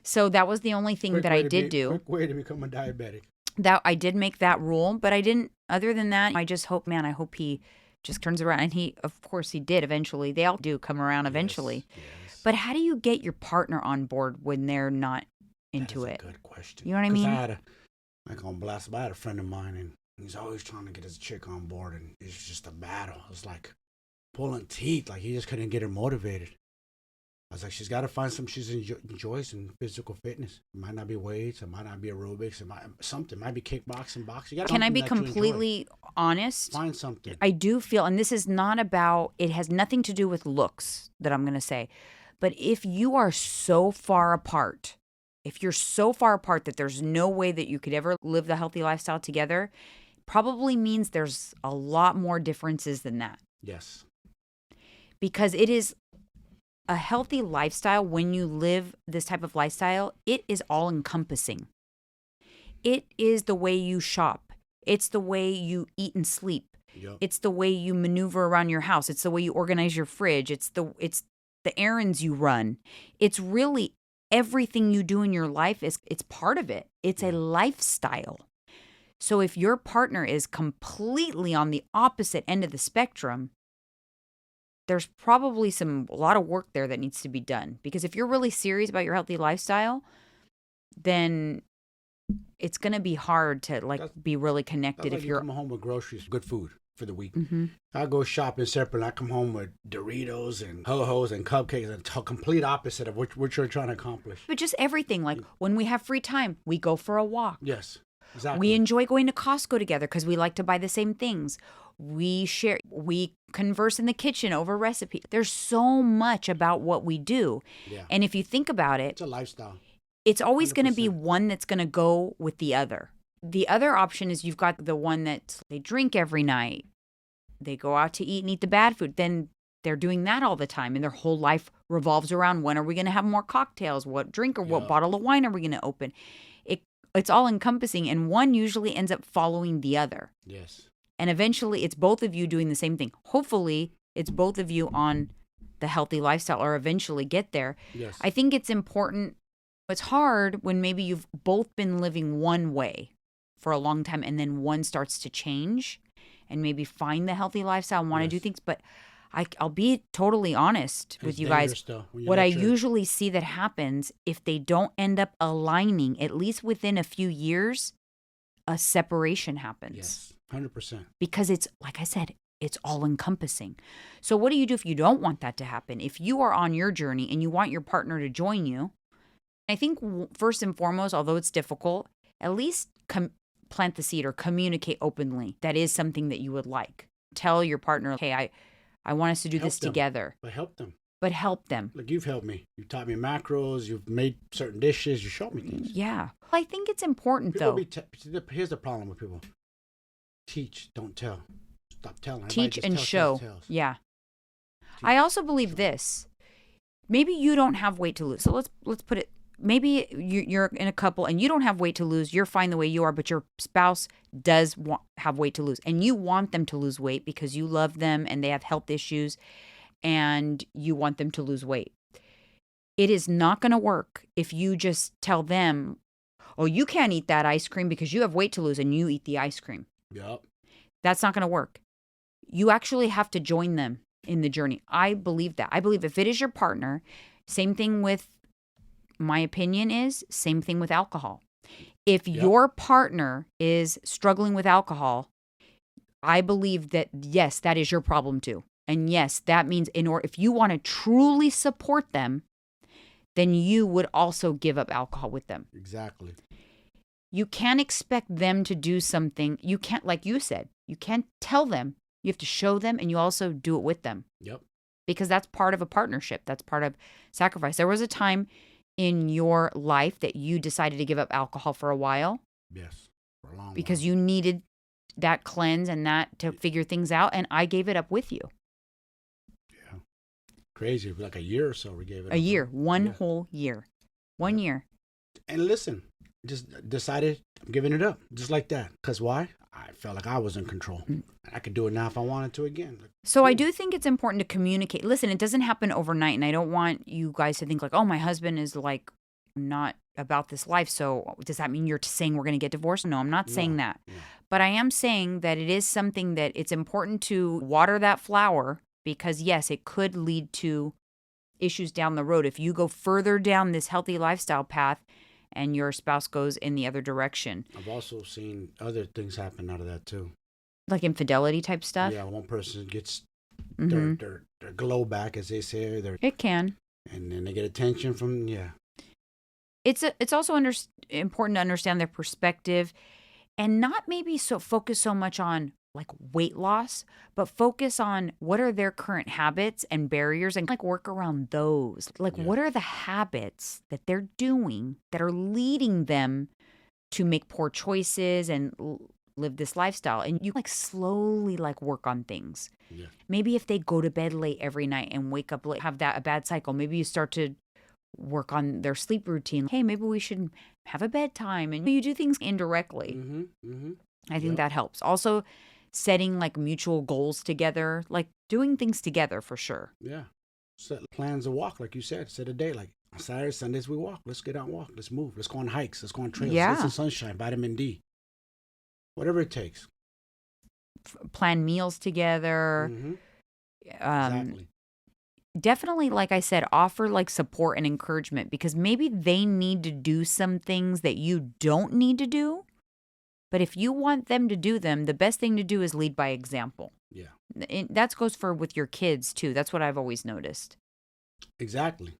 So that was the only thing that I did do. Quick way to become a diabetic. That I did make that rule, but I didn't, other than that, I just hope, I hope he just turns around. And he, of course he did eventually. They all do come around eventually. Yes. But how do you get your partner on board when they're not into it? That's a good question. You know what I mean? I had a friend of mine and he's always trying to get his chick on board and it's just a battle. It's like pulling teeth. Like he just couldn't get her motivated. I was like, she's got to find something she enjoys in physical fitness. It might not be weights. It might not be aerobics. It might be kickboxing, boxing. Can I be completely honest? Find something. I do feel, and this is not about, it has nothing to do with looks that I'm going to say. But if you are so far apart, if you're so far apart that there's no way that you could ever live the healthy lifestyle together, probably means there's a lot more differences than that. Yes. Because it is a healthy lifestyle. When you live this type of lifestyle, it is all encompassing. It is the way you shop. It's the way you eat and sleep. Yep. It's the way you maneuver around your house. It's the way you organize your fridge. It's the errands you run. It's really everything you do in your life it's part of it. It's a lifestyle. So if your partner is completely on the opposite end of the spectrum, there's probably a lot of work there that needs to be done. Because if you're really serious about your healthy lifestyle, then it's going to be hard to be really connected. If you're come home with groceries, good food for the week. Mm-hmm. I go shopping separate. I come home with Doritos and Ho-Hos and cupcakes. And complete opposite of what you're trying to accomplish. But just everything. Like when we have free time, we go for a walk. Yes. Exactly. We enjoy going to Costco together because we like to buy the same things. We converse in the kitchen over recipe. There's so much about what we do. Yeah. And if you think about it, It's a lifestyle. it's always going to be 100%. one that's going to go with the other. The other option is you've got the one that they drink every night. They go out to eat and eat the bad food. Then they're doing that all the time. And their whole life revolves around when are we going to have more cocktails? What drink or what Yeah. bottle of wine are we going to open? It's all encompassing. And one usually ends up following the other. Yes. And eventually it's both of you doing the same thing. Hopefully it's both of you on the healthy lifestyle or eventually get there. Yes. I think it's important. It's hard when maybe you've both been living one way for a long time and then one starts to change and maybe find the healthy lifestyle and want to do things. But I'll be totally honest with you guys. What I usually see that happens if they don't end up aligning, at least within a few years, a separation happens. Yes, 100%. Because it's, like I said, it's all encompassing. So what do you do if you don't want that to happen? If you are on your journey and you want your partner to join you, I think first and foremost, although it's difficult, at least plant the seed or communicate openly. That is something that you would like. Tell your partner, hey, I want us to do this together. But help them. Like you've helped me. You've taught me macros. You've made certain dishes. You showed me things. Yeah. I think it's important, though. Here's the problem with people. Teach, don't tell. Stop telling. Teach and show. Yeah. I also believe this. Maybe you don't have weight to lose. So let's put it. Maybe you're in a couple and you don't have weight to lose. You're fine the way you are, but your spouse does have weight to lose. And you want them to lose weight because you love them and they have health issues and you want them to lose weight. It is not going to work if you just tell them, oh, you can't eat that ice cream because you have weight to lose and you eat the ice cream. Yep. That's not going to work. You actually have to join them in the journey. I believe that. I believe if it is your partner, same thing with, my opinion is, same thing with alcohol. If your partner is struggling with alcohol, I believe that, yes, that is your problem too. And yes, that means if you want to truly support them, then you would also give up alcohol with them. Exactly. You can't expect them to do something. You can't, like you said, you can't tell them. You have to show them and you also do it with them. Yep. Because that's part of a partnership. That's part of sacrifice. There was a time in your life that you decided to give up alcohol for a while. Yes. For a long because while. you needed that cleanse and that to figure things out. And I gave it up with you. Yeah. Crazy. Like a year or so we gave it up. A year. One whole year. 1 year. And listen, just decided I'm giving it up. Just like that. Because why? I felt like I was in control. I could do it now if I wanted to again. So I do think it's important to communicate. Listen, it doesn't happen overnight. And I don't want you guys to think like, oh, my husband is like not about this life. So does that mean you're saying we're going to get divorced? No, I'm not saying that. No. But I am saying that it is something that it's important to water that flower because, yes, it could lead to issues down the road. If you go further down this healthy lifestyle path and your spouse goes in the other direction. I've also seen other things happen out of that too. Like infidelity type stuff? Yeah, one person gets their glow back, as they say. It can. And then they get attention from, It's also important to understand their perspective and not maybe focus so much on like weight loss, but focus on what are their current habits and barriers and like work around those. Like what are the habits that they're doing that are leading them to make poor choices and live this lifestyle? And you like slowly like work on things. Yeah. Maybe if they go to bed late every night and wake up late, have a bad cycle, maybe you start to work on their sleep routine. Hey, maybe we should have a bedtime, and you do things indirectly. I think that helps. Also, setting like mutual goals together, like doing things together for sure. Yeah. Set plans to walk, like you said. Set a day, like on Saturdays, Sundays, we walk. Let's get out and walk. Let's move. Let's go on hikes. Let's go on trails. Yeah. Let's get some sunshine, vitamin D. Whatever it takes. Plan meals together. Exactly. Definitely, like I said, offer like support and encouragement because maybe they need to do some things that you don't need to do. But if you want them to do them, the best thing to do is lead by example. Yeah. That goes for with your kids too. That's what I've always noticed. Exactly.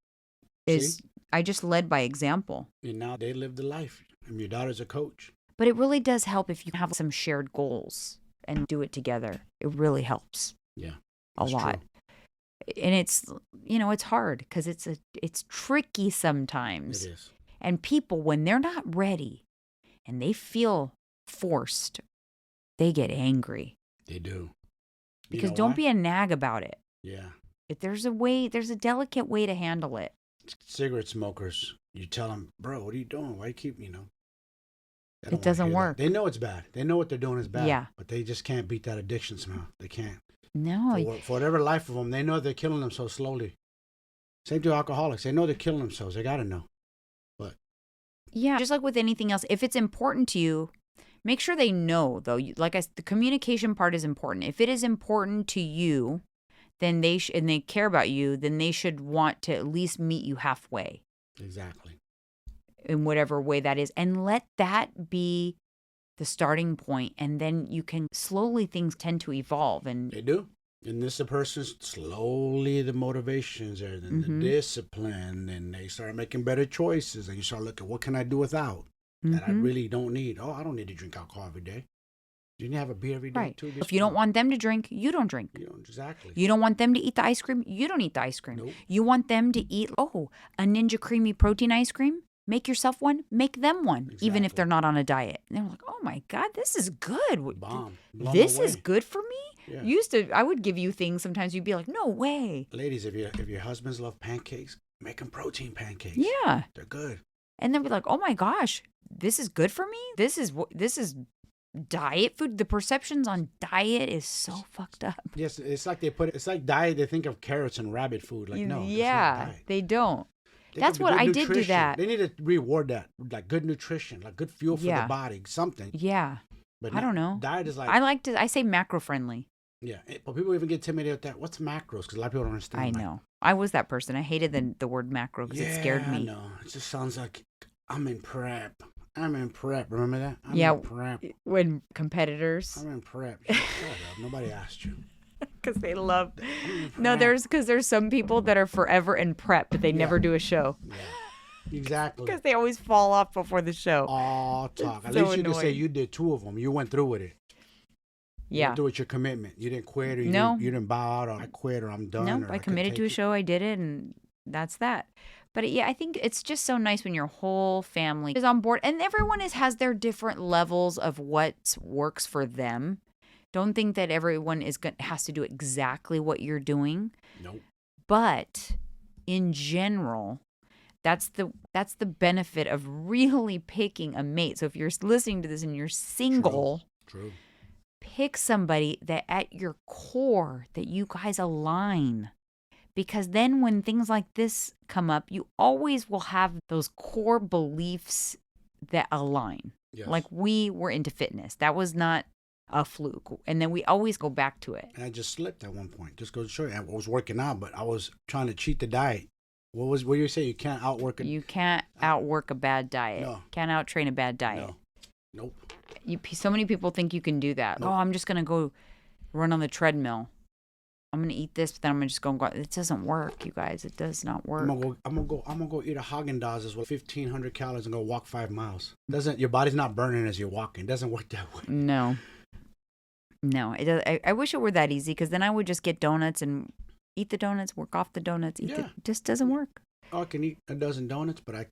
I just led by example. And now they live the life. And your daughter's a coach. But it really does help if you have some shared goals and do it together. It really helps. Yeah. A lot. True. And it's, it's hard because it's tricky sometimes. It is. And people, when they're not ready and they feel forced, they get angry. They do. Because don't be a nag about it. Yeah. If there's a delicate way to handle it. Cigarette smokers, you tell them, bro, what are you doing? Why you keep, it doesn't work. They know it's bad. They know what they're doing is bad. Yeah. But they just can't beat that addiction somehow. They can't. No. For whatever life of them, they know they're killing themselves slowly. Same to alcoholics. They know they're killing themselves. They got to know. But yeah, just like with anything else, if it's important to you, make sure they know, though. The communication part is important. If it is important to you, then and they care about you, then they should want to at least meet you halfway. Exactly. In whatever way that is. And let that be the starting point. And then you can slowly, things tend to evolve. And they do. And this, the person's slowly, the motivations there, then the discipline, and they start making better choices. And you start looking, what can I do without that I really don't need? Oh, I don't need to drink alcohol every day. You need to have a beer every day, right. too. If you don't want them to drink, you don't drink. Exactly. You don't want them to eat the ice cream, you don't eat the ice cream. Nope. You want them to eat, a Ninja Creamy protein ice cream? Make yourself one, make them one, exactly. Even if they're not on a diet. And they're like, oh my God, this is good. Bomb. This is good for me? Yeah. I would give you things sometimes you'd be like, no way. Ladies, if your husbands love pancakes, make them protein pancakes. Yeah. They're good. And they'll be like, oh my gosh, this is good for me? This is diet food. The perceptions on diet is so fucked up. Yes, it's like diet. They think of carrots and rabbit food. Like, no. Yeah, they don't. That's what I did do that. They need to reward that, like good nutrition, like good fuel for the body, something. Yeah. But I don't know. Diet is like. I say macro friendly. Yeah. But people even get intimidated with that. What's macros? Because a lot of people don't understand. I know. I was that person. I hated the word macro because it scared me. I know. It just sounds like I'm in prep. Remember that? I'm in prep. When competitors. I'm in prep. Shut up. Nobody asked you. Because they love. No, there's some people that are forever in prep, but they never do a show. Yeah. Exactly. Because they always fall off before the show. All talk. At so least you annoying. can say you did 2 of them. You went through with it. You went through with your commitment. You didn't quit or you didn't bow out or I quit or I'm done. No, I committed to a show. I did it, and that's that. But I think it's just so nice when your whole family is on board, and everyone has their different levels of what works for them. Don't think that everyone has to do exactly what you're doing. Nope. But in general, that's the benefit of really picking a mate. So if you're listening to this and you're single, True. Pick somebody that at your core that you guys align. Because then when things like this come up, you always will have those core beliefs that align. Yes. Like we were into fitness. That was not a fluke. And then we always go back to it. And I just slipped at one point. Just goes to show you. I was working out, but I was trying to cheat the diet. What do you say? You can't outwork it? You can't outwork a bad diet. No. Can't outtrain a bad diet. No. Nope. So many people think you can do that. Nope. Oh, I'm just going to go run on the treadmill. I'm going to eat this, but then I'm just going to go. It doesn't work, you guys. It does not work. I'm gonna go eat a Haagen-Dazs with 1,500 calories and go walk 5 miles. Your body's not burning as you're walking. It doesn't work that way. No, it does. I wish it were that easy because then I would just get donuts and eat the donuts, work off the donuts, it just doesn't work. Oh, I can eat a dozen donuts, but I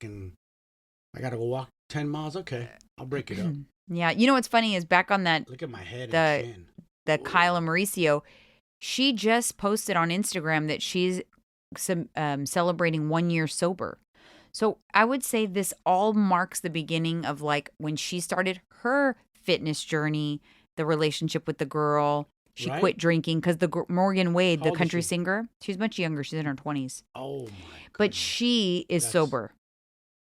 got to go walk 10 miles. Okay, I'll break it up. Yeah, you know what's funny is back on that. Look at my head and chin. The Kyla Mauricio. She just posted on Instagram that she's celebrating 1 year sober. So I would say this all marks the beginning of like when she started her fitness journey, the relationship with the girl. She quit drinking because Morgan Wade, the country singer, she's much younger. She's in her 20s. Oh, my God. But she is sober.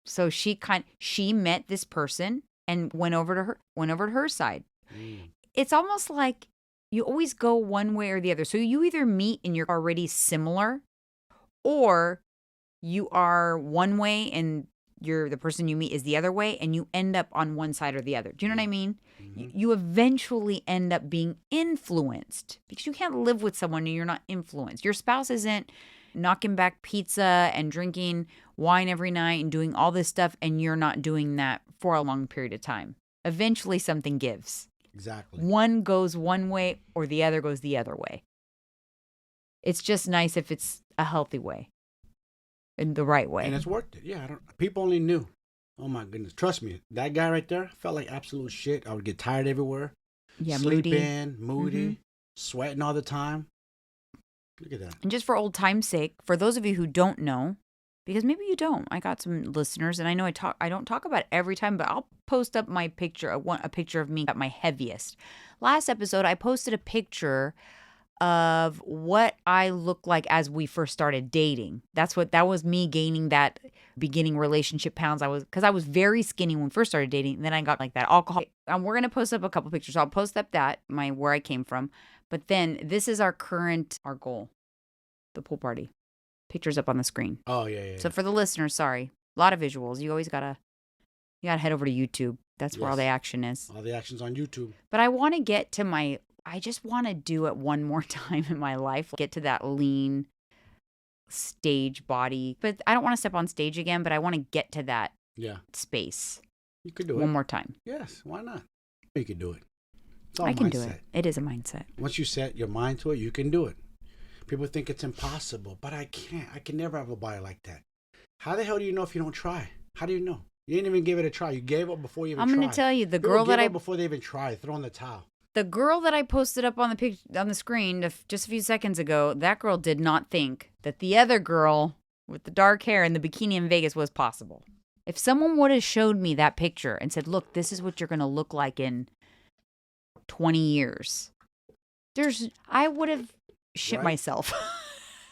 So she met this person and went over to her side. It's almost like you always go one way or the other. So you either meet and you're already similar, or you are one way and the person you meet is the other way, and you end up on one side or the other. Do you know what I mean? Mm-hmm. You eventually end up being influenced because you can't live with someone and you're not influenced. Your spouse isn't knocking back pizza and drinking wine every night and doing all this stuff, and you're not doing that for a long period of time. Eventually something gives. Exactly. One goes one way or the other goes the other way. It's just nice if it's a healthy way. In the right way. And it's worth it. Yeah, people only knew. Oh my goodness. Trust me, that guy right there felt like absolute shit. I would get tired everywhere. Yeah, sleeping, moody, sweating all the time. Look at that. And just for old time's sake, for those of you who don't know, because maybe you don't, I got some listeners, and I know I don't talk about it every time, but I'll post up my picture, a picture of me at my heaviest. Last episode, I posted a picture of what I look like as we first started dating. That was me gaining that beginning relationship pounds. Because I was very skinny when we first started dating. And then I got like that alcohol. And we're going to post up a couple pictures. I'll post up where I came from. But then this is our goal, the pool party. Pictures up on the screen. Oh, yeah. So for the listeners, sorry, a lot of visuals. You always gotta head over to YouTube. That's where all the action is. All the action's on YouTube. But I want to get to I just want to do it one more time in my life. Get to that lean stage body. But I don't want to step on stage again, but I want to get to that space. You could do it. One more time. Yes, why not? You could do it. It's all I can mindset. do it. It is a mindset. Once you set your mind to it, you can do it. People think it's impossible, but I can't. I can never have a body like that. How the hell do you know if you don't try? How do you know? You didn't even give it a try. You gave up before you even tried. I'm going to tell you, the girl that before they even tried, throw in the towel. The girl that I posted up on the screen just a few seconds ago, that girl did not think that the other girl with the dark hair and the bikini in Vegas was possible. If someone would have showed me that picture and said, look, this is what you're going to look like in 20 years, I would have shit myself.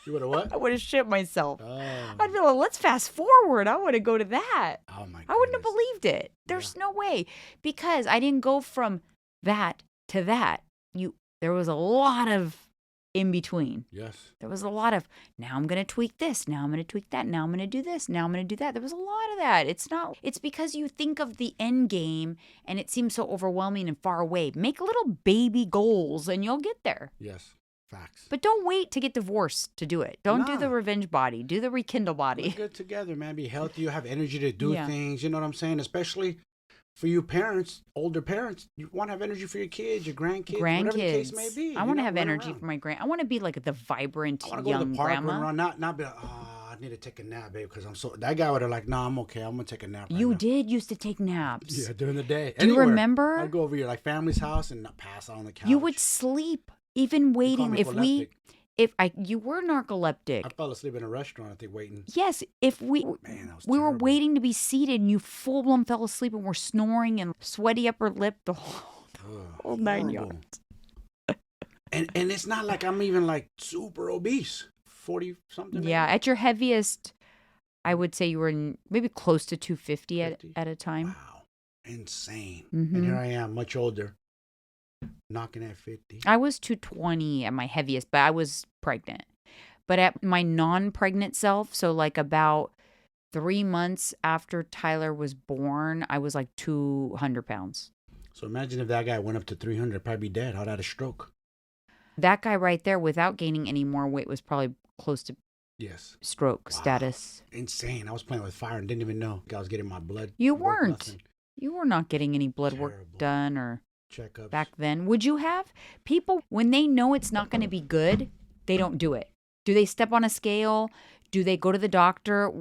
You would have what? I would have shit myself. Oh. I'd be like, let's fast forward. I want to go to that. Oh my goodness. I wouldn't have believed it. There's no way. Because I didn't go from that to that. There was a lot of in between. Yes. There was a lot of, now I'm going to tweak this. Now I'm going to tweak that. Now I'm going to do this. Now I'm going to do that. There was a lot of that. It's because you think of the end game and it seems so overwhelming and far away. Make little baby goals and you'll get there. Yes. Facts. But don't wait to get divorced to do it. Don't do the revenge body. Do the rekindle body. Look good together, man. Be healthy. You have energy to do things. You know what I'm saying? Especially for you parents, older parents, you want to have energy for your kids, your grandkids, whatever the case may be. I want to have energy for my I want to be like the vibrant young grandma. I want to go to the park and run, not be like, I need to take a nap, babe, because I'm so. That guy would have like, I'm okay. I'm gonna take a nap. You did used to take naps. Yeah, during the day. Do you remember? I'd go over your family's house and pass out on the couch. You would sleep, even waiting. You were narcoleptic. I fell asleep in a restaurant, I think, waiting. Yes, we were waiting to be seated, and you full blown fell asleep, and were snoring and sweaty upper lip the whole 9 yards. And it's not like I'm even like super obese, 40 something. Yeah, at your heaviest, I would say you were maybe close to 250 at a time. Wow, insane. Mm-hmm. And here I am, much older. Knocking at 50. I was 220 at my heaviest, but I was pregnant. But at my non-pregnant self, so like about 3 months after Tyler was born, I was like 200 pounds. So imagine if that guy went up to 300, I'd probably be dead. I'd had a stroke. That guy right there, without gaining any more weight, was probably close to stroke status. Insane. I was playing with fire and didn't even know. I was getting my blood. You weren't. Nothing. You were not getting any blood work done or checkups. Back then. Would you have? People, when they know it's not going to be good, they don't do it. Do they step on a scale? Do they go to the doctor?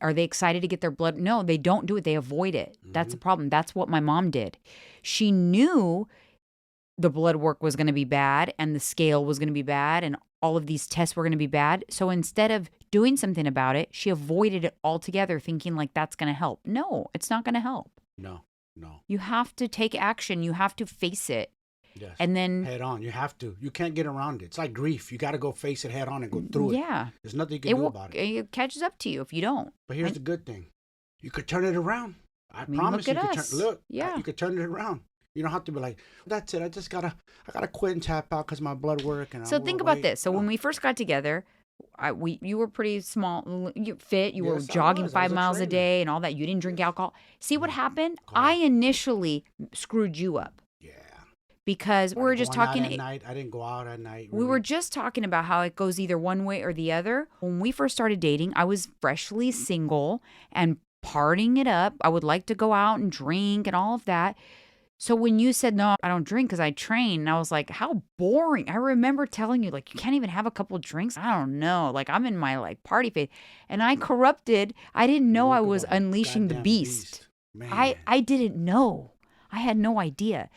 Are they excited to get their blood? No, they don't do it. They avoid it. Mm-hmm. That's a problem. That's what my mom did. She knew the blood work was going to be bad and the scale was going to be bad and all of these tests were going to be bad. So instead of doing something about it, she avoided it altogether, thinking like that's going to help. No, it's not going to help. No. You have to take action. You have to face it. Yes. And then head on. You have to. You can't get around it. It's like grief. You got to go face it head on and go through it. Yeah. There's nothing you can do about it. It catches up to you if you don't. But here's the good thing. You could turn it around. I promise you. You could turn it around. You don't have to be like, that's it. I gotta quit and tap out because my blood work. And so think about this. So when we first got together, you were pretty small, fit. You were jogging 5 miles a day and all that. You didn't drink alcohol. See what happened? I initially screwed you up. Yeah. Because we were just talking. At night. I didn't go out at night. Really. We were just talking about how it goes either one way or the other. When we first started dating, I was freshly single and partying it up. I would like to go out and drink and all of that. So when you said, no, I don't drink because I train, and I was like, how boring. I remember telling you, like, you can't even have a couple drinks. I don't know. Like, I'm in my, like, party phase. And I corrupted. I didn't know I was unleashing the beast. I didn't know. I had no idea.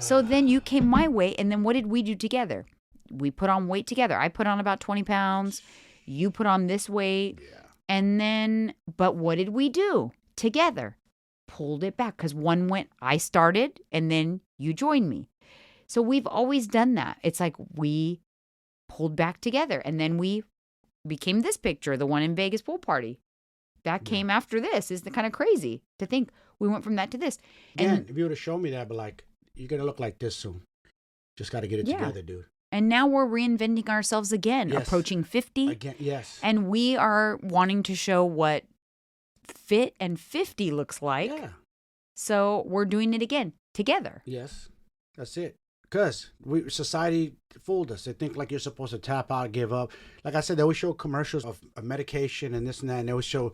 So then you came my way, and then what did we do together? We put on weight together. I put on about 20 pounds. You put on this weight. Yeah. And then, but what did we do together? Pulled it back because I started and then you joined me. So we've always done that. It's like we pulled back together and then we became this picture, the one in Vegas pool party. That came after this. Is the kind of crazy to think we went from that to this. And if you would have shown me that, but like, you're going to look like this soon. Just got to get it together, dude. And now we're reinventing ourselves again, approaching 50. Again, yes. And we are wanting to show what fit and 50 looks like. Yeah. So we're doing it again together. Yes, that's it. Because society fooled us. They think like you're supposed to tap out, give up. Like I said, they always show commercials of medication and this and that. And they always show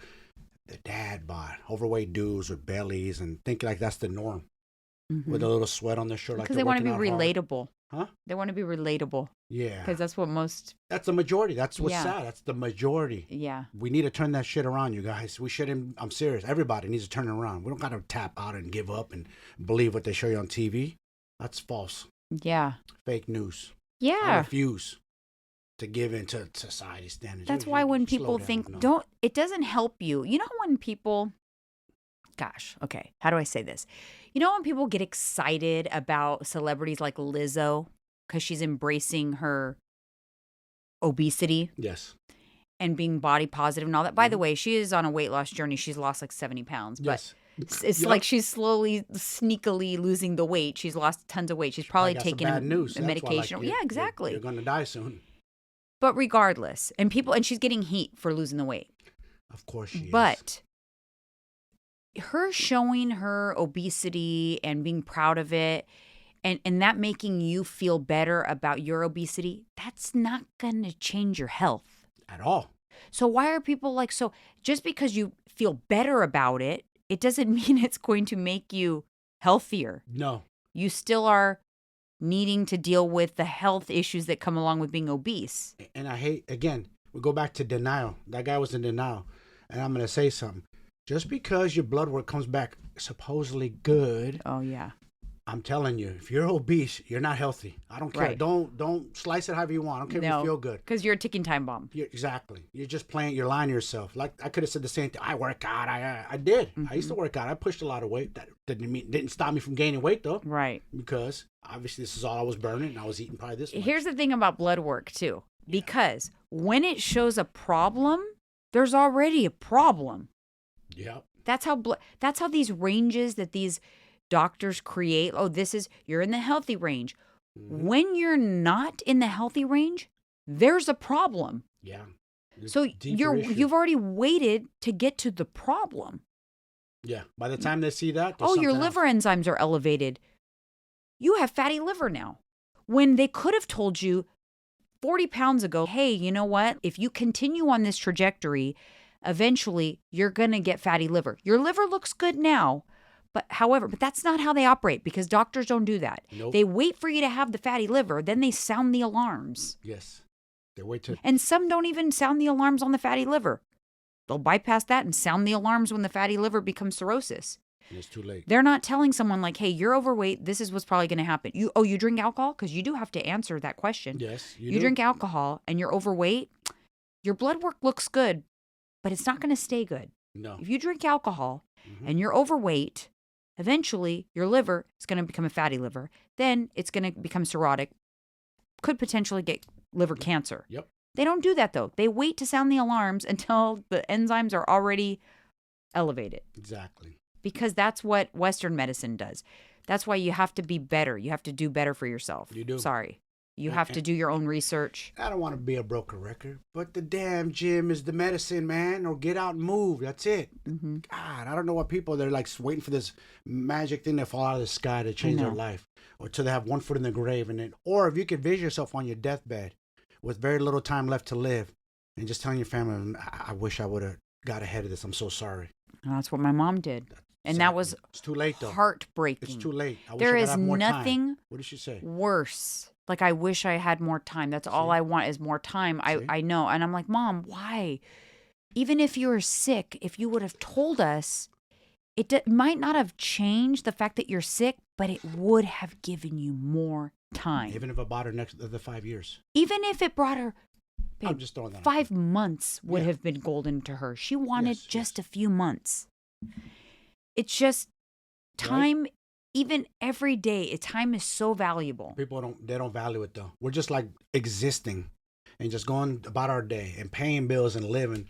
the dad bod, overweight dudes with bellies and think like that's the norm. With a little sweat on their shirt. Because they want to be relatable. Huh? They want to be relatable. Yeah. Because that's what That's the majority. That's what's sad. That's the majority. Yeah. We need to turn that shit around, you guys. We shouldn't. I'm serious. Everybody needs to turn it around. We don't got to tap out and give up and believe what they show you on TV. That's false. Yeah. Fake news. Yeah. I refuse to give in to society standards. That's why when people think, it doesn't help you. You know when people, gosh, okay, how do I say this? You know when people get excited about celebrities like Lizzo because she's embracing her obesity? Yes. And being body positive and all that. By the way, she is on a weight loss journey. She's lost like 70 pounds. But it's like she's slowly, sneakily losing the weight. She's lost tons of weight. She's probably taking a medication. Why, yeah, exactly. You're going to die soon. But regardless, and she's getting heat for losing the weight. Of course she is. But her showing her obesity and being proud of it and that making you feel better about your obesity, that's not going to change your health. At all. So why are people like, so just because you feel better about it, it doesn't mean it's going to make you healthier. No. You still are needing to deal with the health issues that come along with being obese. And I hate, again, we go back to denial. That guy was in denial. And I'm going to say something. Just because your blood work comes back supposedly good. Oh, yeah. I'm telling you, if you're obese, you're not healthy. I don't care. Right. Don't slice it however you want. I don't care if you feel good. Because you're a ticking time bomb. Exactly. You're just playing. You're lying to yourself. Like I could have said the same thing. I work out. I did. I used to work out. I pushed a lot of weight. That didn't stop me from gaining weight though. Right. Because obviously this is all I was burning, and I was eating probably this much. Here's the thing about blood work too, because when it shows a problem, there's already a problem. Yep. That's how these ranges that these doctors create. Oh, you're in the healthy range. Mm-hmm. When you're not in the healthy range, there's a problem. Yeah. So you've already waited to get to the problem. Yeah. By the time they see that, your liver enzymes are elevated. You have fatty liver now. When they could have told you 40 pounds ago, hey, you know what? If you continue on this trajectory, eventually you're going to get fatty liver. Your liver looks good now. But that's not how they operate because doctors don't do that. Nope. They wait for you to have the fatty liver, then they sound the alarms. Yes. They wait to. And some don't even sound the alarms on the fatty liver. They'll bypass that and sound the alarms when the fatty liver becomes cirrhosis. And it's too late. They're not telling someone like, hey, you're overweight. This is what's probably going to happen. You drink alcohol? Because you do have to answer that question. Yes, you drink alcohol and you're overweight. Your blood work looks good, but it's not going to stay good. No. If you drink alcohol and you're overweight, eventually your liver is going to become a fatty liver. Then it's going to become cirrhotic. Could potentially get liver cancer. Yep. They don't do that though. They wait to sound the alarms until the enzymes are already elevated. Exactly. Because that's what Western medicine does. That's why you have to be better. You have to do better for yourself. You do. Sorry. You have to do your own research. I don't want to be a broken record, but the damn gym is the medicine, man. Or get out and move. That's it. Mm-hmm. God, I don't know what people, they're like waiting for this magic thing to fall out of the sky to change their life. Or till they have one foot in the grave. Or if you could vision yourself on your deathbed with very little time left to live and just telling your family, I wish I would have got ahead of this. I'm so sorry. And that's what my mom did. And that was It's too late, though. heartbreaking. It's too late. I wish There I could is have more nothing time. What did she say? worse. Like, I wish I had more time. That's all I want is more time. I know. And I'm like, Mom, why? Even if you were sick, if you would have told us, it might not have changed the fact that you're sick, but it would have given you more time. Even if I bought her the 5 years. Even if it brought her, babe, I'm just throwing that 5 months would have been golden to her. She wanted just a few months. It's just time, even every day. Time is so valuable. People don't value it, though. We're just like existing and just going about our day and paying bills and living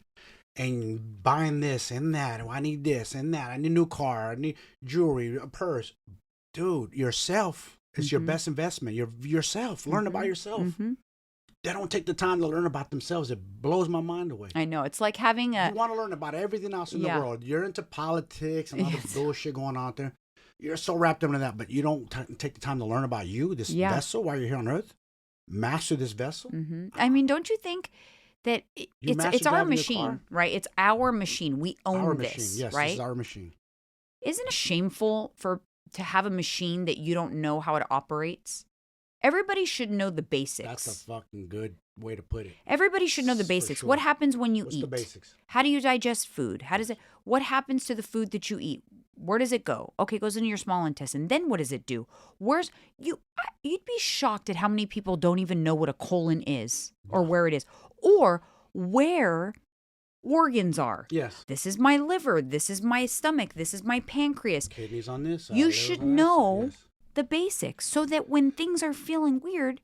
and buying this and that. Oh, I need this and that. I need a new car. I need jewelry, a purse. Dude, yourself is your best investment. Yourself. Learn about yourself. They don't take the time to learn about themselves. It blows my mind away. I know. It's like having You want to learn about everything else in the world. You're into politics and all the bullshit going on out there. You're so wrapped up into that, but you don't take the time to learn about you, this vessel, while you're here on Earth. Master this vessel. I mean, don't you think that it's our machine, right? It's our machine. We own this, machine. Yes, right? This is our machine. Isn't it shameful to have a machine that you don't know how it operates? Everybody should know the basics. That's a fucking good way to put it. Everybody should know the basics. Sure. What happens when you What's eat? the basics? How do you digest food? What happens to the food that you eat? Where does it go? Okay, it goes into your small intestine. Then what does it do? You'd be shocked at how many people don't even know what a colon is or where it is or where organs are. Yes. This is my liver. This is my stomach. This is my pancreas. Kidneys on this. You should know the basics so that when things are feeling weird,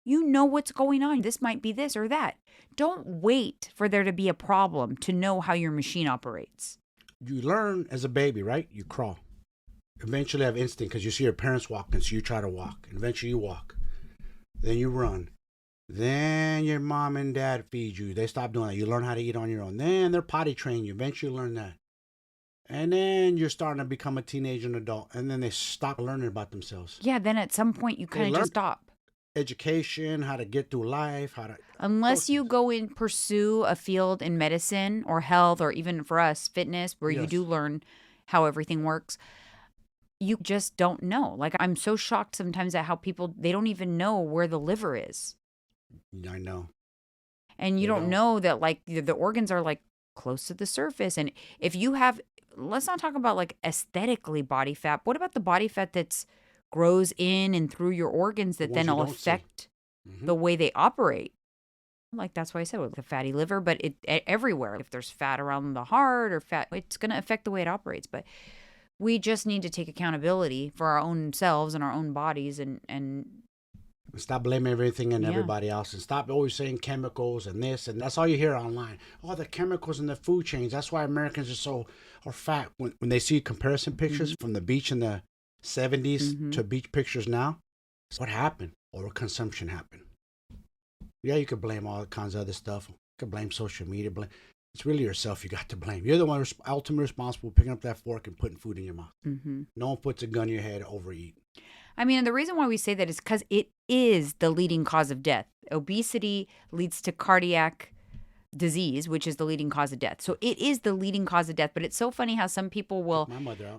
you know what's going on. This might be this or that. Don't wait for there to be a problem to know how your machine operates. You learn as a baby, right? You crawl. Eventually have instinct because you see your parents walking, so you try to walk. And eventually you walk. Then you run. Then your mom and dad feed you. They stop doing that. You learn how to eat on your own. Then they're potty train you. Eventually you learn that. And then you're starting to become a teenager and adult. And then they stop learning about themselves. Yeah, then at some point you kind of just stop. Education, how to get through life, unless you go and pursue a field in medicine or health or even for us fitness where you do learn how everything works, you just don't know. Like, I'm so shocked sometimes at how people, they don't even know where the liver is. I know. And you don't know that, like, the organs are like close to the surface. And if you have, let's not talk about like aesthetically body fat. What about the body fat that's grows in and through your organs that then will affect the way they operate? Like, that's why I said with the fatty liver, but it everywhere. If there's fat around the heart or fat, it's going to affect the way it operates. But we just need to take accountability for our own selves and our own bodies and stop blaming everything and everybody else, and stop always saying chemicals and this, and that's all you hear online. Oh, the chemicals in the food chains. That's why Americans are fat. When they see comparison pictures from the beach in the 70s to beach pictures now, what happened? Overconsumption happened. Yeah, you could blame all kinds of other stuff. You could blame social media. It's really yourself you got to blame. You're the one ultimately responsible for picking up that fork and putting food in your mouth. No one puts a gun in your head to overeat. I mean, and the reason why we say that is because it is the leading cause of death. Obesity leads to cardiac disease, which is the leading cause of death. So it is the leading cause of death. But it's so funny how some people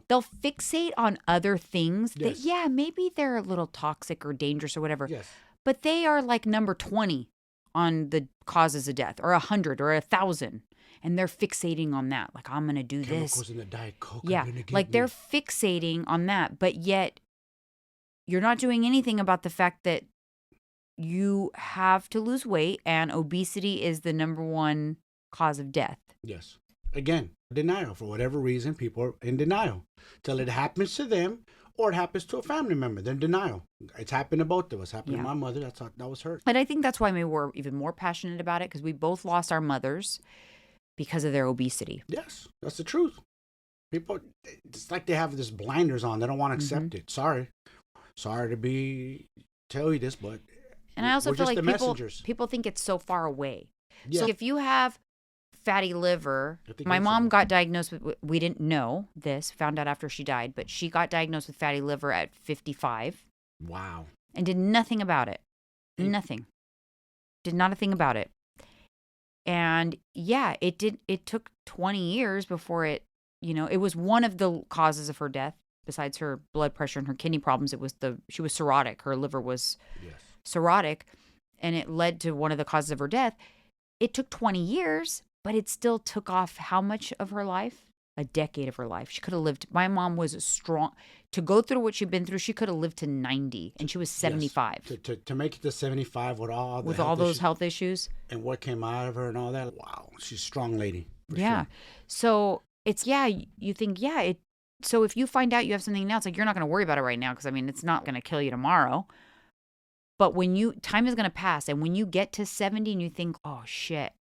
they'll fixate on other things that, maybe they're a little toxic or dangerous or whatever. Yes. But they are like number 20 on the causes of death, or 100 or 1,000. And they're fixating on that. Like, I'm going to do Chemicals this. In the Diet Coke. Yeah. Like, they're fixating on that. But yet you're not doing anything about the fact that you have to lose weight, and obesity is the number one cause of death. Yes. Again, denial. For whatever reason, people are in denial till it happens to them or it happens to a family member. They're in denial. It's happened to both of us. It happened to my mother. That was her. And I think that's why maybe we're even more passionate about it, because we both lost our mothers because of their obesity. Yes, that's the truth. People, it's like they have this blinders on. They don't want to accept it. Sorry to tell you this, but and I also feel like people think it's so far away. Yeah. So if you have fatty liver, my mom got diagnosed with, we didn't know this, found out after she died, but she got diagnosed with fatty liver at 55. Wow. And did nothing about it. Nothing. Did not a thing about it. And yeah, it took 20 years before it it was one of the causes of her death. Besides her blood pressure and her kidney problems, she was cirrhotic. Her liver was cirrhotic, and it led to one of the causes of her death. It took 20 years, but it still took off how much of her life? A decade of her life. She could have lived. My mom was strong. To go through what she'd been through, she could have lived to 90, and she was 75. Yes. To make it to 75 with all those health issues. And what came out of her and all that. Wow, she's a strong lady. Yeah. Sure. So it's, you think, so if you find out you have something now, it's like, you're not going to worry about it right now because, it's not going to kill you tomorrow. But time is going to pass. And when you get to 70 and you think, oh, shit,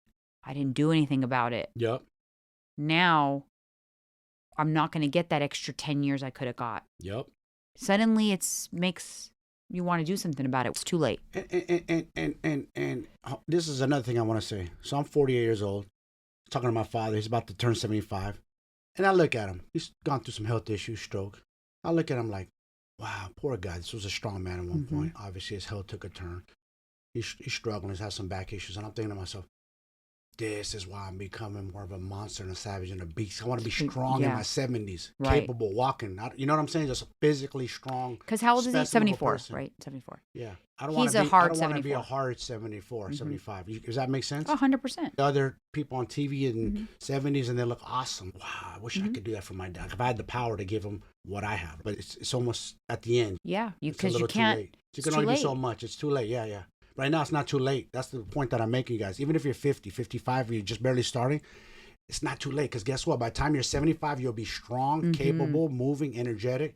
I didn't do anything about it. Yep. Now, I'm not going to get that extra 10 years I could have got. Yep. Suddenly, makes you want to do something about it. It's too late. And this is another thing I want to say. So I'm 48 years old. Talking to my father. He's about to turn 75. And I look at him. He's gone through some health issues, stroke. I look at him like, wow, poor guy. This was a strong man at one point. Obviously, his health took a turn. He's struggling. He's had some back issues. And I'm thinking to myself, this is why I'm becoming more of a monster and a savage and a beast. I want to be strong in my 70s, capable, walking. You know what I'm saying? Just physically strong. Because how old is he? 74, right? 74. Yeah. I don't want to be a hard 74, 75. Does that make sense? 100%. Other people on TV in 70s and they look awesome. Wow, I wish I could do that for my dad. If I had the power to give him what I have. But it's almost at the end. Yeah, because you can't. You can only do so much. It's too late. Yeah. Right now, it's not too late. That's the point that I'm making, you guys. Even if you're 50, 55, or you're just barely starting, it's not too late. Because guess what? By the time you're 75, you'll be strong, capable, moving, energetic,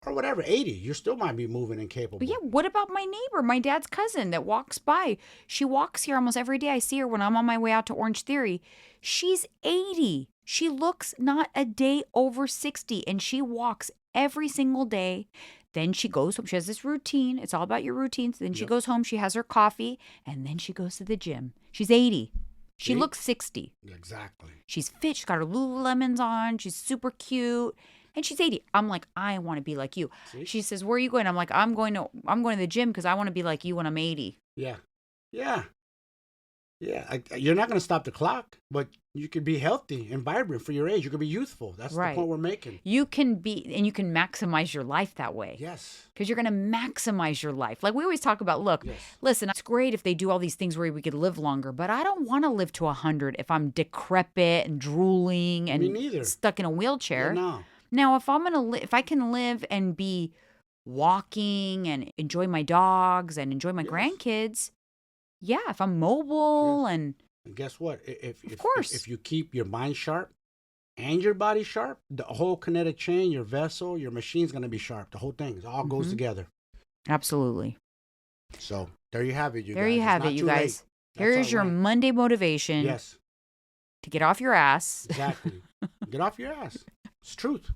or whatever. 80, you still might be moving and capable. But yeah, what about my neighbor, my dad's cousin that walks by? She walks here almost every day. I see her when I'm on my way out to Orange Theory. She's 80. She looks not a day over 60, and she walks every single day. Then she goes home. She has this routine. It's all about your routines. Then she goes home. She has her coffee. And then she goes to the gym. She's 80. She looks 60. Exactly. She's fit. She's got her Lululemons on. She's super cute. And she's 80. I'm like, I want to be like you. See? She says, where are you going? I'm like, I'm going to the gym because I want to be like you when I'm 80. Yeah. You're not going to stop the clock, but you can be healthy and vibrant for your age. You can be youthful. That's the point we're making. You can be, and you can maximize your life that way. Yes. Because you're going to maximize your life. Like we always talk about, listen, it's great if they do all these things where we could live longer, but I don't want to live to 100 if I'm decrepit and drooling and stuck in a wheelchair. Yeah, no. Now, if I can live and be walking and enjoy my dogs and enjoy my grandkids, if I'm mobile and guess what? If you keep your mind sharp and your body sharp, the whole kinetic chain, your vessel, your machine's going to be sharp. The whole thing, it all goes together. Absolutely. So there you have it, you guys. There you have it, you guys. Here's your Monday motivation. Yes. To get off your ass. Exactly. Get off your ass. It's truth.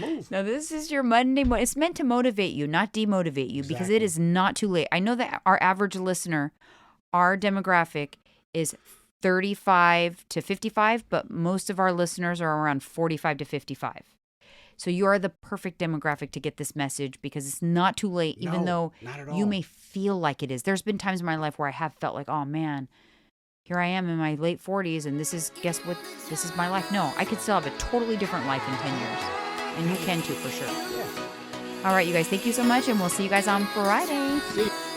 Move. Now, this is your Monday. It's meant to motivate you, not demotivate you, because it is not too late. I know that our average listener, our demographic is 35 to 55, but most of our listeners are around 45 to 55. So you are the perfect demographic to get this message because it's not too late, even though you may feel like it is. There's been times in my life where I have felt like, oh man, here I am in my late 40s and guess what? This is my life. No, I could still have a totally different life in 10 years. And you can too, for sure. All right, you guys, thank you so much. And we'll see you guys on Friday. See you.